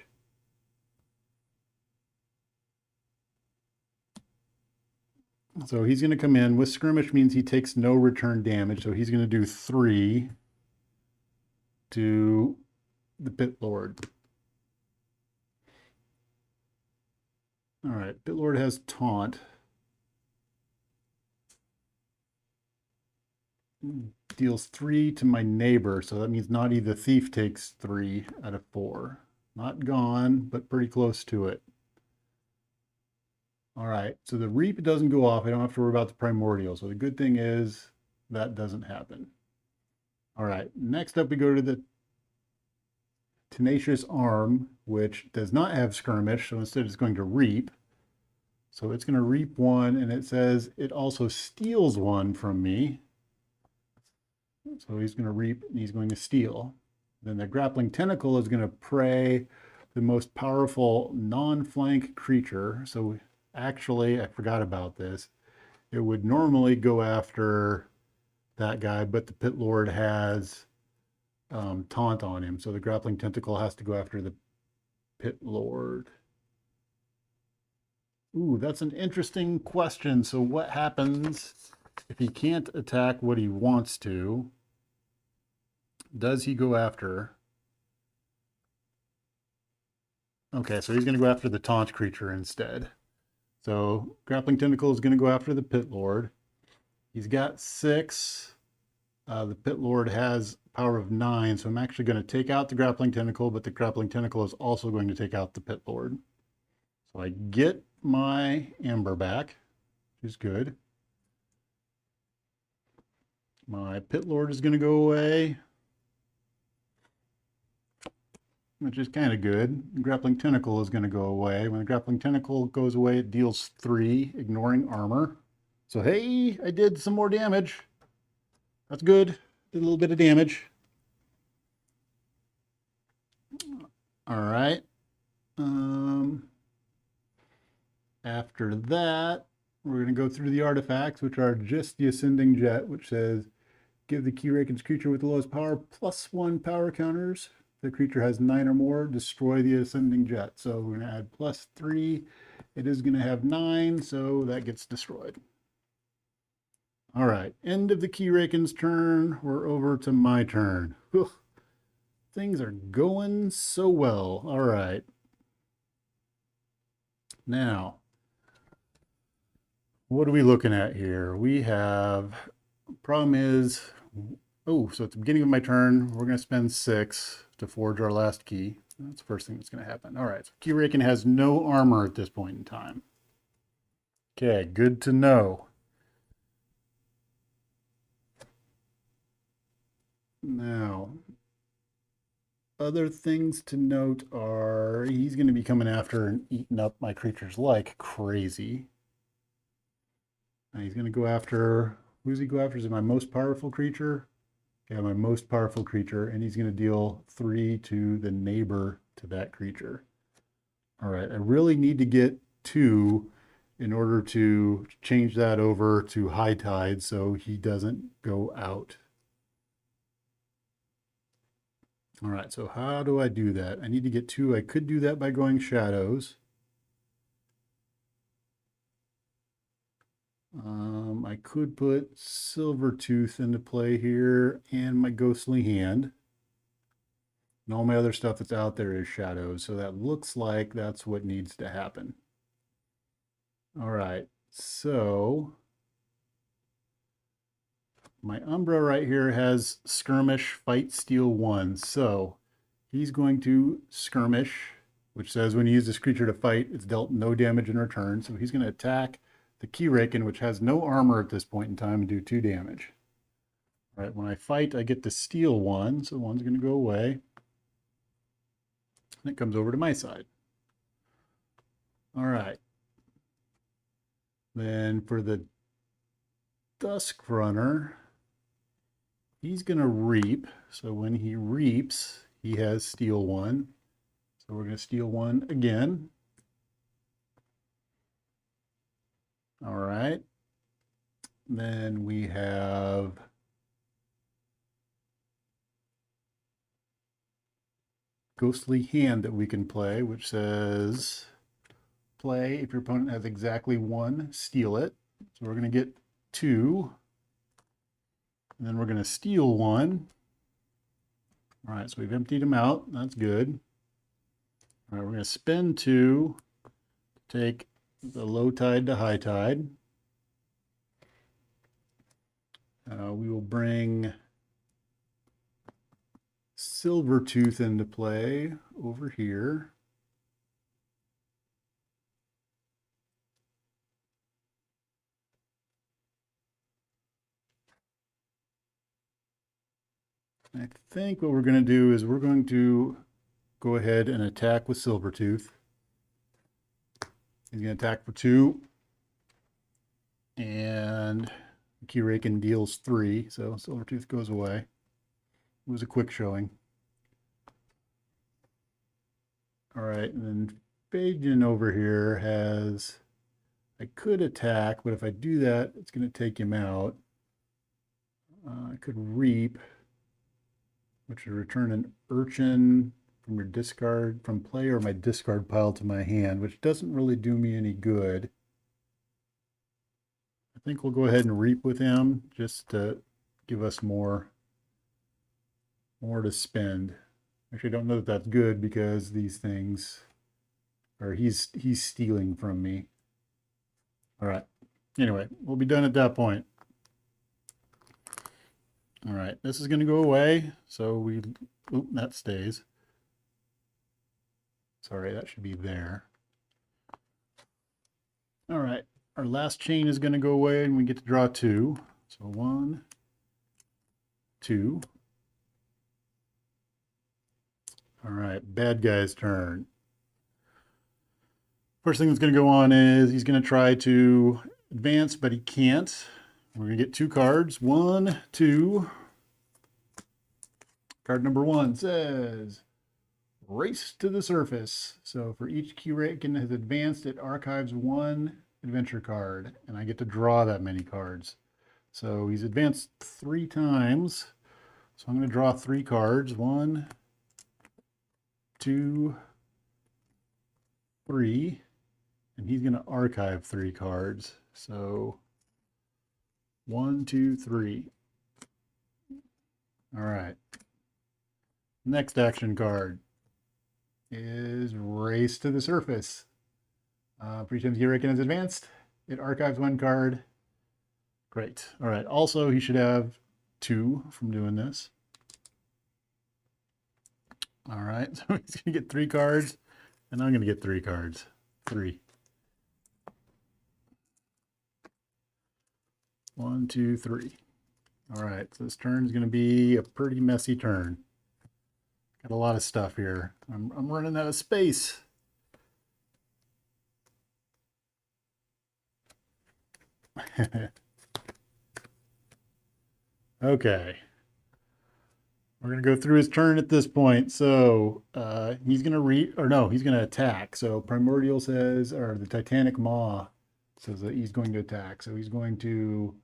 So he's going to come in with skirmish, means he takes no return damage. So he's going to do 3 to the Pit Lord. All right, Pit Lord has taunt. Deals 3 to my neighbor, so that means Naughty the Thief takes 3 out of 4. Not gone, but pretty close to it. All right, so the Reap doesn't go off. I don't have to worry about the Primordial. So the good thing is that doesn't happen. All right, next up we go to the Tenacious Arm, which does not have skirmish, so instead it's going to Reap. So it's going to Reap 1, and it says it also steals 1 from me. So he's going to reap and he's going to steal. Then the grappling tentacle is going to prey the most powerful non-flank creature. So actually, I forgot about this. It would normally go after that guy, but the Pit Lord has taunt on him. So the grappling tentacle has to go after the Pit Lord. Ooh, that's an interesting question. So what happens if he can't attack what he wants to? Does he go after? Okay, so he's going to go after the taunt creature instead. So grappling tentacle is going to go after the Pit Lord. He's got 6. The Pit Lord has power of 9, so I'm actually going to take out the grappling tentacle, but the grappling tentacle is also going to take out the Pit Lord. So I get my amber back, which is good. My Pit Lord is going to go away, which is kind of good. The grappling tentacle is going to go away. When the grappling tentacle goes away, it deals 3, ignoring armor. So hey, I did some more damage. That's good. Did a little bit of damage. All right. After that, we're going to go through the artifacts, which are just the Ascending Jet, which says, give the Keyraken's creature with the lowest power +1 power counters. The creature has 9 or more, destroy the Ascending Jet. So we're going to add +3. It is going to have 9, so that gets destroyed. All right, end of the Keyraken's turn. We're over to my turn. Whew. Things are going so well. All right. Now, what are we looking at here? We have, problem is, oh, so at the beginning of my turn, we're going to spend 6 to forge our last key. That's the first thing that's going to happen. All right, so Keyraken has no armor at this point in time. Okay, good to know. Now, other things to note are he's going to be coming after and eating up my creatures like crazy. Now he's going to go after, who's he go after? Is it my most powerful creature? Yeah, my most powerful creature, and he's going to deal 3 to the neighbor to that creature. All right, I really need to get 2 in order to change that over to High Tide so he doesn't go out. All right, so how do I do that? I need to get 2. I could do that by going shadows. I could put Silvertooth into play here and my Ghostly Hand. And all my other stuff that's out there is shadows, so that looks like that's what needs to happen. All right, so my Umbra right here has skirmish, fight, steal 1. So he's going to skirmish, which says when you use this creature to fight, it's dealt no damage in return. So he's going to attack the Keyraken, which has no armor at this point in time, and do 2 damage. All right, when I fight, I get to steal 1, so 1's going to go away. And it comes over to my side. All right. Then for the Dusk Runner, he's going to reap. So when he reaps, he has steal 1. So we're going to steal 1 again. All right. Then we have Ghostly Hand that we can play, which says play if your opponent has exactly one, steal it. So we're going to get 2. And then we're going to steal 1. All right, so we've emptied them out. That's good. All right, we're going to spend 2, take the low tide to high tide. We will bring Silvertooth into play over here. I think what we're going to do is we're going to go ahead and attack with Silvertooth. He's going to attack for 2. And Keyraken deals 3, so Silvertooth goes away. It was a quick showing. All right, and then Bajan over here has, I could attack, but if I do that, it's going to take him out. I could reap, which would return an urchin from your discard, from play or my discard pile to my hand, which doesn't really do me any good. I think we'll go ahead and reap with him just to give us more to spend. Actually, I don't know that that's good because these things, or he's stealing from me. All right. Anyway, we'll be done at that point. All right, this is going to go away. So we, oop, that stays. Sorry, that should be there. All right, our last chain is going to go away and we get to draw 2. So 1, 2. All right, bad guy's turn. First thing that's going to go on is he's going to try to advance, but he can't. We're going to get 2 cards. 1, 2. Card number 1 says, Race to the Surface. So for each Keyraken has advanced, it archives 1 adventure card, and I get to draw that many cards. So he's advanced 3 times. So I'm going to draw 3 cards. 1, 2, 3. And he's going to archive 3 cards. So 1, 2, 3. All right. Next action card is Race to the Surface. For each time Keyraken is advanced, it archives 1 card. Great. All right. Also, he should have 2 from doing this. All right. So he's going to get 3 cards, and I'm going to get 3 cards. 3. 1, 2, 3. All right. So this turn is going to be a pretty messy turn. Got a lot of stuff here. I'm running out of space. Okay. We're going to go through his turn at this point. So he's going to he's going to attack. So Primordial says, or the Titanic Maw says that he's going to attack. So he's going to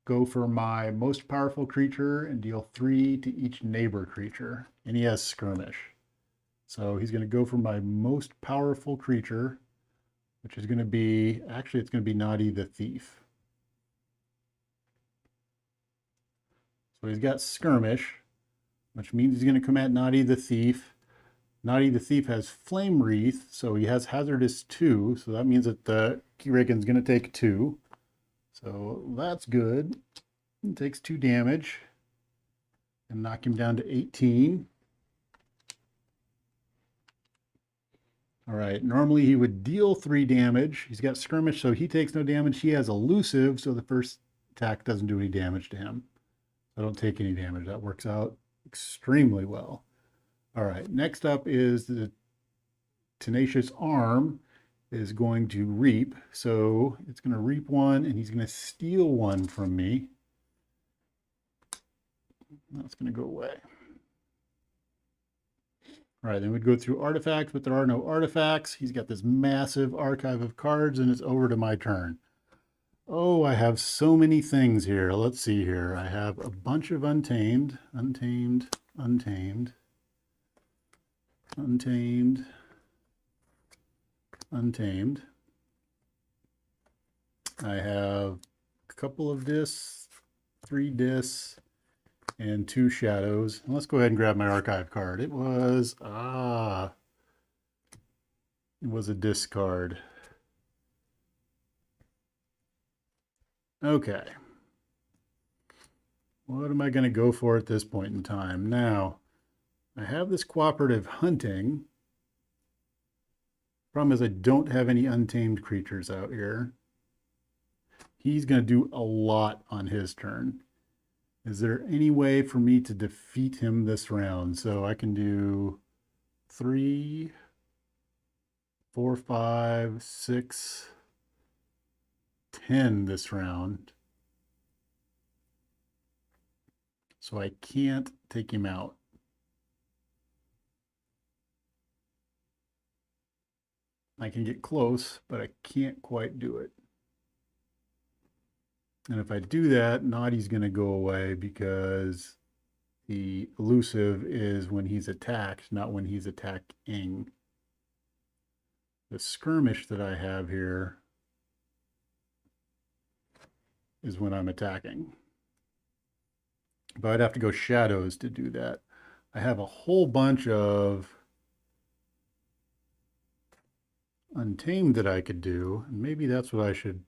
go for my most powerful creature and deal 3 to each neighbor creature. And he has Skirmish. So he's going to go for my most powerful creature, which is going to be, actually it's going to be Naughty the Thief. So he's got Skirmish, which means he's going to come at Naughty the Thief. Naughty the Thief has Flame Wreath, so he has Hazardous 2, so that means that the Keyraken's going to take 2. So that's good. He takes 2 damage and knock him down to 18. All right, normally he would deal 3 damage. He's got Skirmish, so he takes no damage. He has Elusive, so the first attack doesn't do any damage to him. I don't take any damage. That works out extremely well. All right, next up is the Tenacious Arm is going to reap. So it's going to reap 1, and he's going to steal 1 from me. That's going to go away. All right, then we'd go through artifacts, but there are no artifacts. He's got this massive archive of cards, and it's over to my turn. Oh, I have so many things here. Let's see here. I have a bunch of untamed, untamed, untamed, untamed, untamed. I have a couple of discs, 3 discs, and 2 shadows. And let's go ahead and grab my archive card. It was a disc card. Okay. What am I going to go for at this point in time? Now, I have this cooperative hunting. Problem is I don't have any untamed creatures out here. He's going to do a lot on his turn. Is there any way for me to defeat him this round? So I can do 3, 4, 5, 6, 10 this round. So I can't take him out. I can get close, but I can't quite do it. And if I do that, Naughty's going to go away because the elusive is when he's attacked, not when he's attacking. The skirmish that I have here is when I'm attacking. But I'd have to go shadows to do that. I have a whole bunch of untamed that I could do, and maybe that's what I should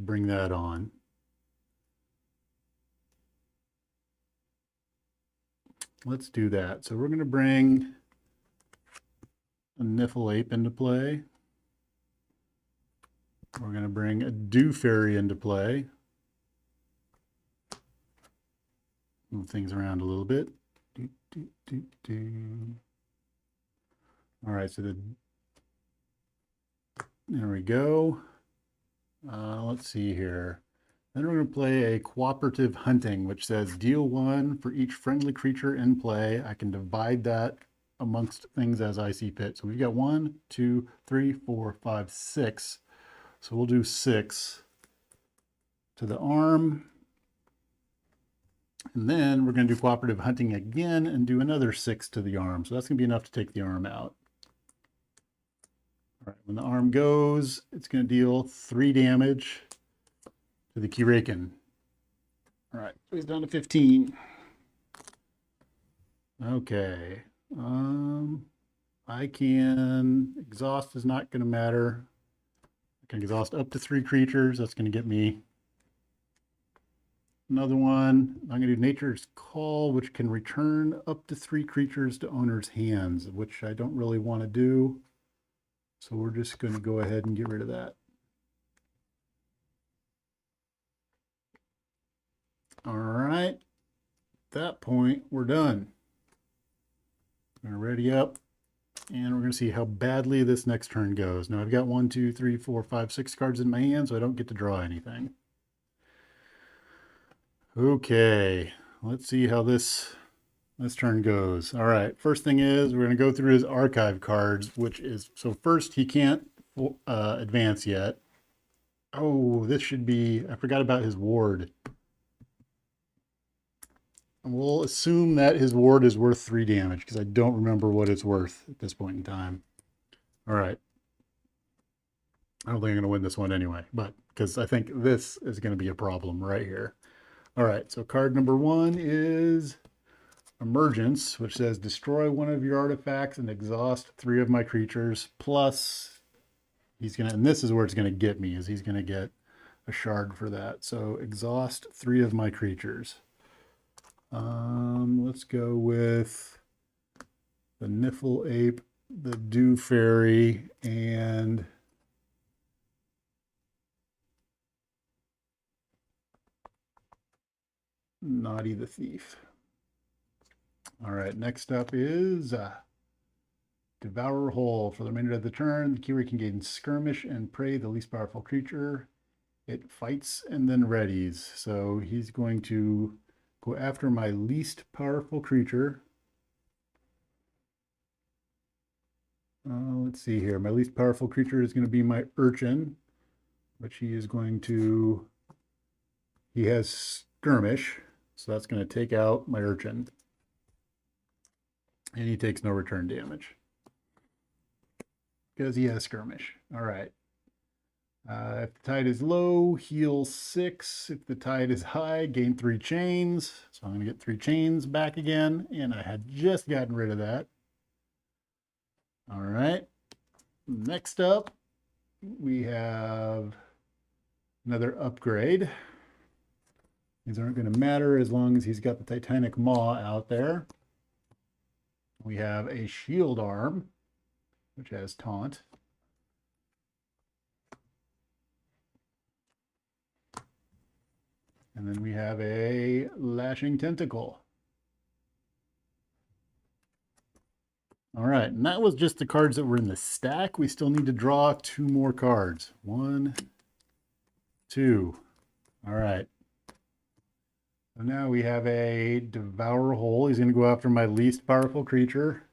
bring that on. Let's do that. So we're going to bring a Niffle Ape into play. We're going to bring a Dew Fairy into play. Move things around a little bit. All right, so there we go. Let's see here. Then we're going to play a cooperative hunting, which says deal 1 for each friendly creature in play. I can divide that amongst things as I see fit. So we've got 1, 2, 3, 4, 5, 6. So we'll do 6 to the arm. And then we're going to do cooperative hunting again and do another 6 to the arm. So that's going to be enough to take the arm out. All right, when the arm goes, it's going to deal 3 damage to the Keyraken. All right, so he's down to 15. Okay. I can exhaust is not going to matter. I can exhaust up to 3 creatures. That's going to get me another one. I'm going to do Nature's Call, which can return up to 3 creatures to owner's hands, which I don't really want to do. So we're just going to go ahead and get rid of that. All right. At that point, we're done. We're going to ready up, and we're going to see how badly this next turn goes. Now I've got 1, 2, 3, 4, 5, 6 cards in my hand, so I don't get to draw anything. Okay, let's see how this turn goes. All right, first thing is we're going to go through his archive cards, which is, so first he can't advance yet. Oh, this should be, I forgot about his ward. We'll assume that his ward is worth 3 damage because I don't remember what it's worth at this point in time. All right. I don't think I'm going to win this one anyway, but because I think this is going to be a problem right here. All right, so card number 1 is Emergence, which says destroy 1 of your artifacts and exhaust 3 of my creatures. Plus, he's going to, and this is where it's going to get me, is he's going to get a shard for that. So exhaust 3 of my creatures. Let's go with the Niffle Ape, the Dew Fairy, and Naughty the Thief. All right, next up is Devourer Whole. For the remainder of the turn, the Keyraken can gain Skirmish and Prey, the least powerful creature. It fights and then readies. So he's going to go after my least powerful creature. Let's see here. My least powerful creature is going to be my Urchin, which he is going to he has skirmish, so that's going to take out my urchin. And he takes no return damage because he has skirmish. All right. If the tide is low, heal 6. If the tide is high, gain 3 chains. So I'm going to get 3 chains back again, and I had just gotten rid of that. All right. Next up, we have another upgrade. These aren't going to matter as long as he's got the Titanic Maw out there. We have a shield arm, which has taunt. And then we have a lashing tentacle. All right, and that was just the cards that were in the stack. We still need to draw 2 more cards. 1, 2. All right. So now we have a Devour Hole. He's going to go after my least powerful creature.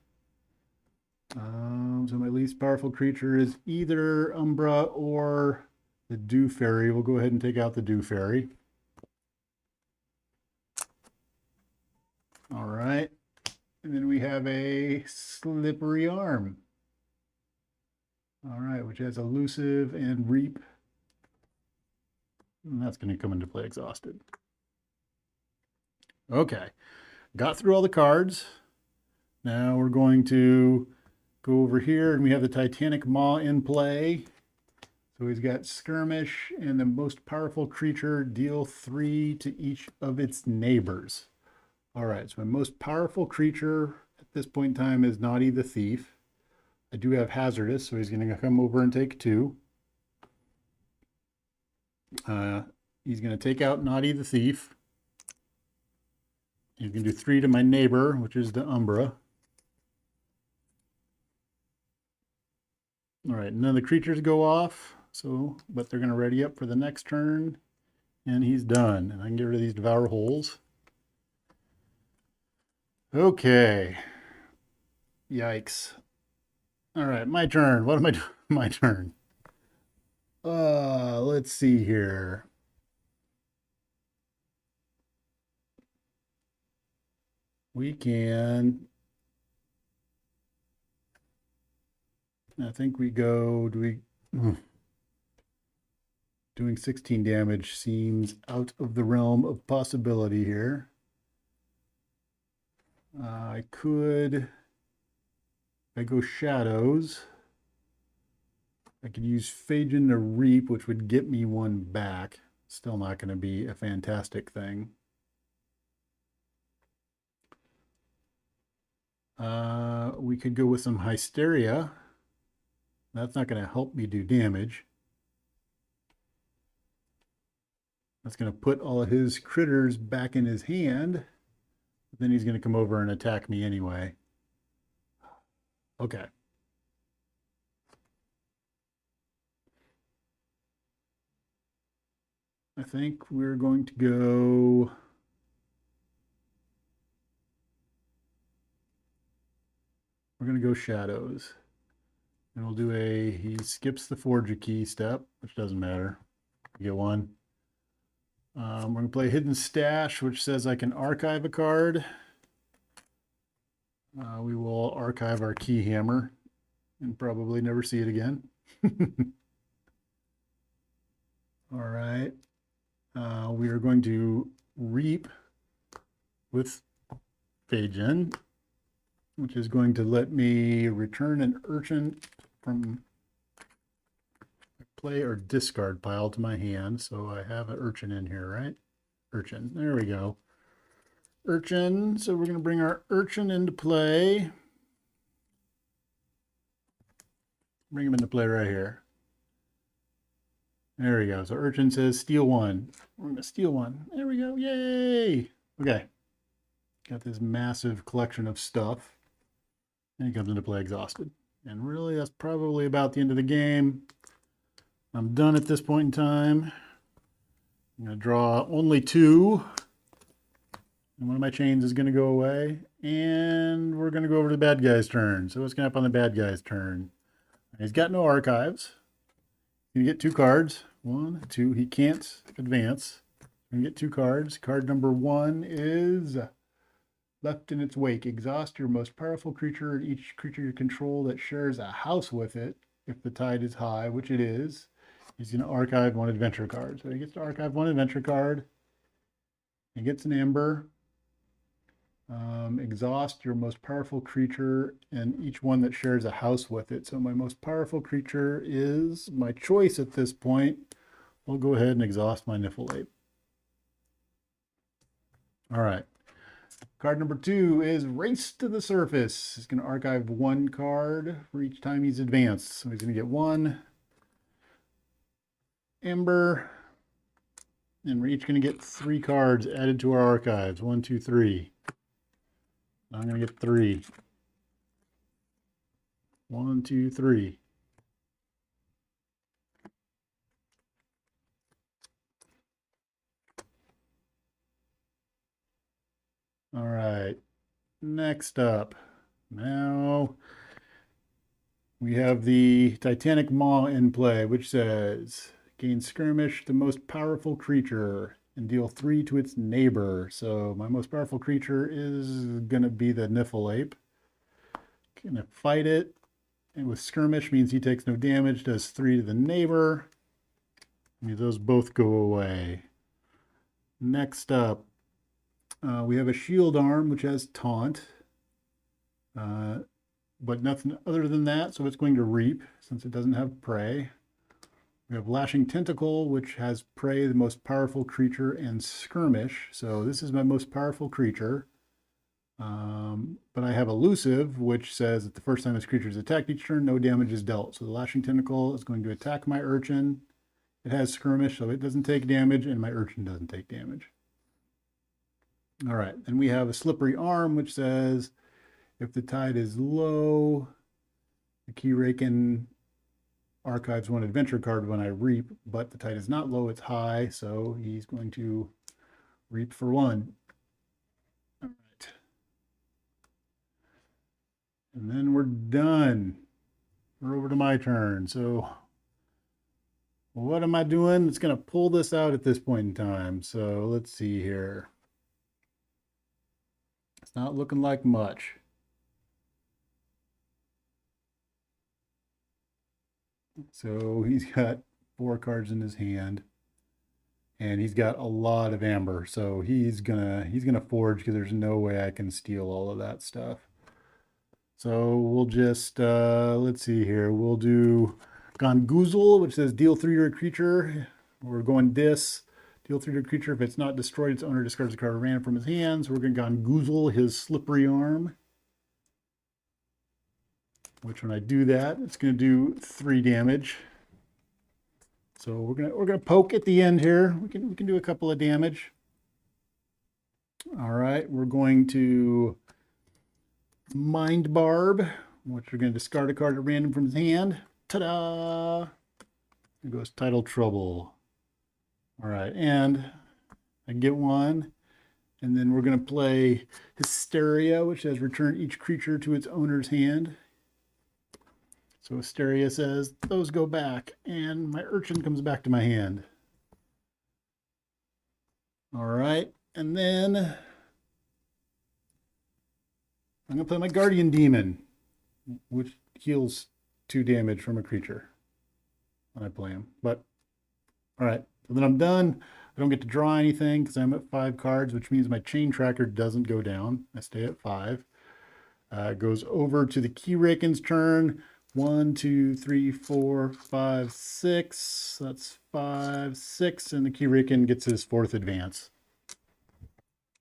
So my least powerful creature is either Umbra or the Dew Fairy. We'll go ahead and take out the Dew Fairy. All right. And then we have a Slippery Arm. All right, which has Elusive and Reap. And that's going to come into play exhausted. Okay, got through all the cards. Now we're going to go over here, and we have the Titanic Maw in play. So he's got Skirmish, and the most powerful creature, deal 3 to each of its neighbors. All right, so my most powerful creature at this point in time is Naughty the Thief. I do have Hazardous, so he's going to come over and take 2. He's going to take out Naughty the Thief. He's going to do 3 to my neighbor, which is the Umbra. All right, none of the creatures go off, but they're going to ready up for the next turn, and he's done. And I can get rid of these Devour Holes. Okay. Yikes. All right, my turn. What am I doing? My turn. Let's see here. We can... I think we go... Doing 16 damage seems out of the realm of possibility here. I could... If I go Shadows, I could use Phagin to Reap, which would get me 1 back. Still not going to be a fantastic thing. We could go with some Hysteria. That's not going to help me do damage. That's going to put all of his critters back in his hand. Then he's going to come over and attack me anyway. Okay. I think we're going to go... We're going to go Shadows. And we'll do he skips the Forge a Key step, which doesn't matter. You get 1. We're going to play Hidden Stash, which says I can archive a card. We will archive our Key Hammer and probably never see it again. All right. We are going to Reap with Phagin, which is going to let me return an Urchin from play or discard pile to my hand. So I have an Urchin in here, right? Urchin. There we go. Urchin. So we're going to bring our Urchin into play. Bring him into play right here. There we go. So Urchin says steal 1. We're going to steal 1. There we go. Yay! Okay. Got this massive collection of stuff. And he comes into play exhausted. And really, that's probably about the end of the game. I'm done at this point in time. I'm going to draw only 2. And one of my chains is going to go away. And we're going to go over to the bad guy's turn. So what's going to happen on the bad guy's turn? He's got no archives. You get 2 cards. 1, 2. He can't advance. I'm gonna get 2 cards. Card number 1 is Left in its Wake. Exhaust your most powerful creature and each creature you control that shares a house with it. If the tide is high, which it is, he's going to archive 1 adventure card. So he gets to archive 1 adventure card. He gets an Ember. Exhaust your most powerful creature and each one that shares a house with it. So my most powerful creature is my choice at this point. I'll go ahead and exhaust my Niffleape. All right. Card number 2 is Race to the Surface. He's going to archive 1 card for each time he's advanced. So he's going to get 1 Ember. And we're each going to get 3 cards added to our archives. 1, 2, 3. I'm going to get 3. 1, 2, 3. All right. Next up. Now we have the Titanic Maw in play, which says gain skirmish the most powerful creature and deal 3 to its neighbor. So my most powerful creature is going to be the Niffleape. Going to fight it. And with skirmish means he takes no damage, does 3 to the neighbor. I mean, those both go away. Next up, we have a Shield Arm, which has Taunt. But nothing other than that, so it's going to Reap, since it doesn't have Prey. We have Lashing Tentacle, which has Prey, the most powerful creature, and Skirmish. So this is my most powerful creature. But I have Elusive, which says that the first time this creature is attacked each turn, no damage is dealt. So the Lashing Tentacle is going to attack my Urchin. It has Skirmish, so it doesn't take damage, and my Urchin doesn't take damage. All right, and we have a Slippery Arm, which says if the tide is low, the Keyraken archives 1 adventure card when I reap, but the tide is not low, it's high, so he's going to reap for 1. All right. And then we're done. We're over to my turn. So what am I doing? It's going to pull this out at this point in time. So let's see here. It's not looking like much. So he's got 4 cards in his hand, and he's got a lot of amber. So he's gonna forge because there's no way I can steal all of that stuff. So we'll just let's see here. We'll do Gongoozle, which says deal 3 to a creature. We're going Dis. Deal 3 to a creature. If it's not destroyed, its owner discards a card at random from his hands. We're going to Gongoozle his Slippery Arm. Which when I do that, it's going to do 3 damage. So we're gonna poke at the end here. We can do a couple of damage. All right, we're going to Mind Barb, which we're going to discard a card at random from his hand. Ta-da! There goes Title Trouble. All right, and I get 1. And then we're going to play Hysteria, which says return each creature to its owner's hand. So Hysteria says those go back, and my Urchin comes back to my hand. All right, and then I'm going to play my Guardian Demon, which heals 2 damage from a creature when I play him. But, all right, so then I'm done. I don't get to draw anything because I'm at 5 cards, which means my chain tracker doesn't go down. I stay at 5. It goes over to the Keyraken's turn. 1, 2, 3, 4, 5, 6. That's 5, 6, and the Keyraken gets his 4th advance.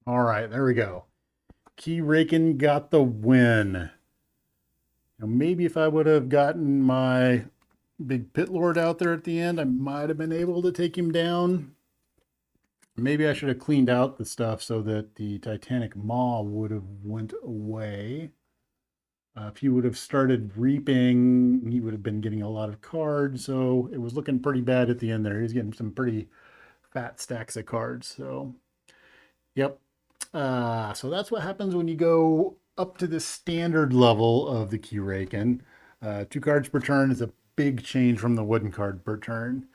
All right, there we go. Keyraken got the win. Now, maybe if I would have gotten my big Pit Lord out there at the end, I might have been able to take him down. Maybe I should have cleaned out the stuff so that the Titanic Maw would have went away. If he would have started reaping, he would have been getting a lot of cards. So it was looking pretty bad at the end there. He was getting some pretty fat stacks of cards. So, yep. So that's what happens when you go up to the standard level of the Keyraken. 2 cards per turn is a big change from the wooden card per turn.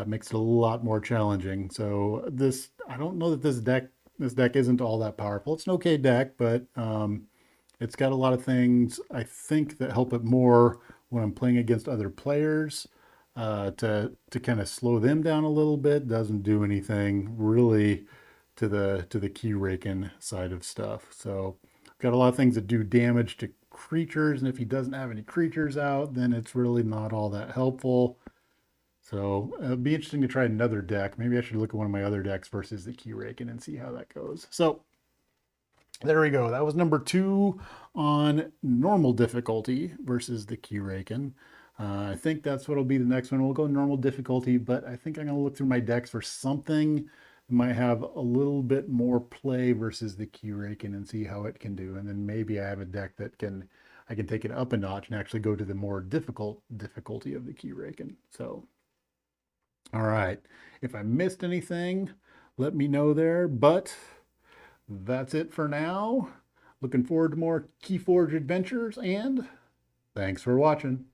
makes it a lot more challenging. So this, I don't know that this deck isn't all that powerful. It's an okay deck, but it's got a lot of things I think that help it more when I'm playing against other players. To kind of slow them down a little bit. Doesn't do anything really to the Keyraken side of stuff. So got a lot of things that do damage to creatures, and if he doesn't have any creatures out, then it's really not all that helpful. So it'll be interesting to try another deck. Maybe I should look at one of my other decks versus the Keyraken and see how that goes. So there we go. That was number 2 on normal difficulty versus the Keyraken. I think that's what'll be the next one. We'll go normal difficulty, but I think I'm going to look through my decks for something that might have a little bit more play versus the Keyraken and see how it can do. And then maybe I have a deck that I can take it up a notch and actually go to the more difficult difficulty of the Keyraken. So, all right. If I missed anything, let me know there. But that's it for now. Looking forward to more Keyforge adventures, and thanks for watching.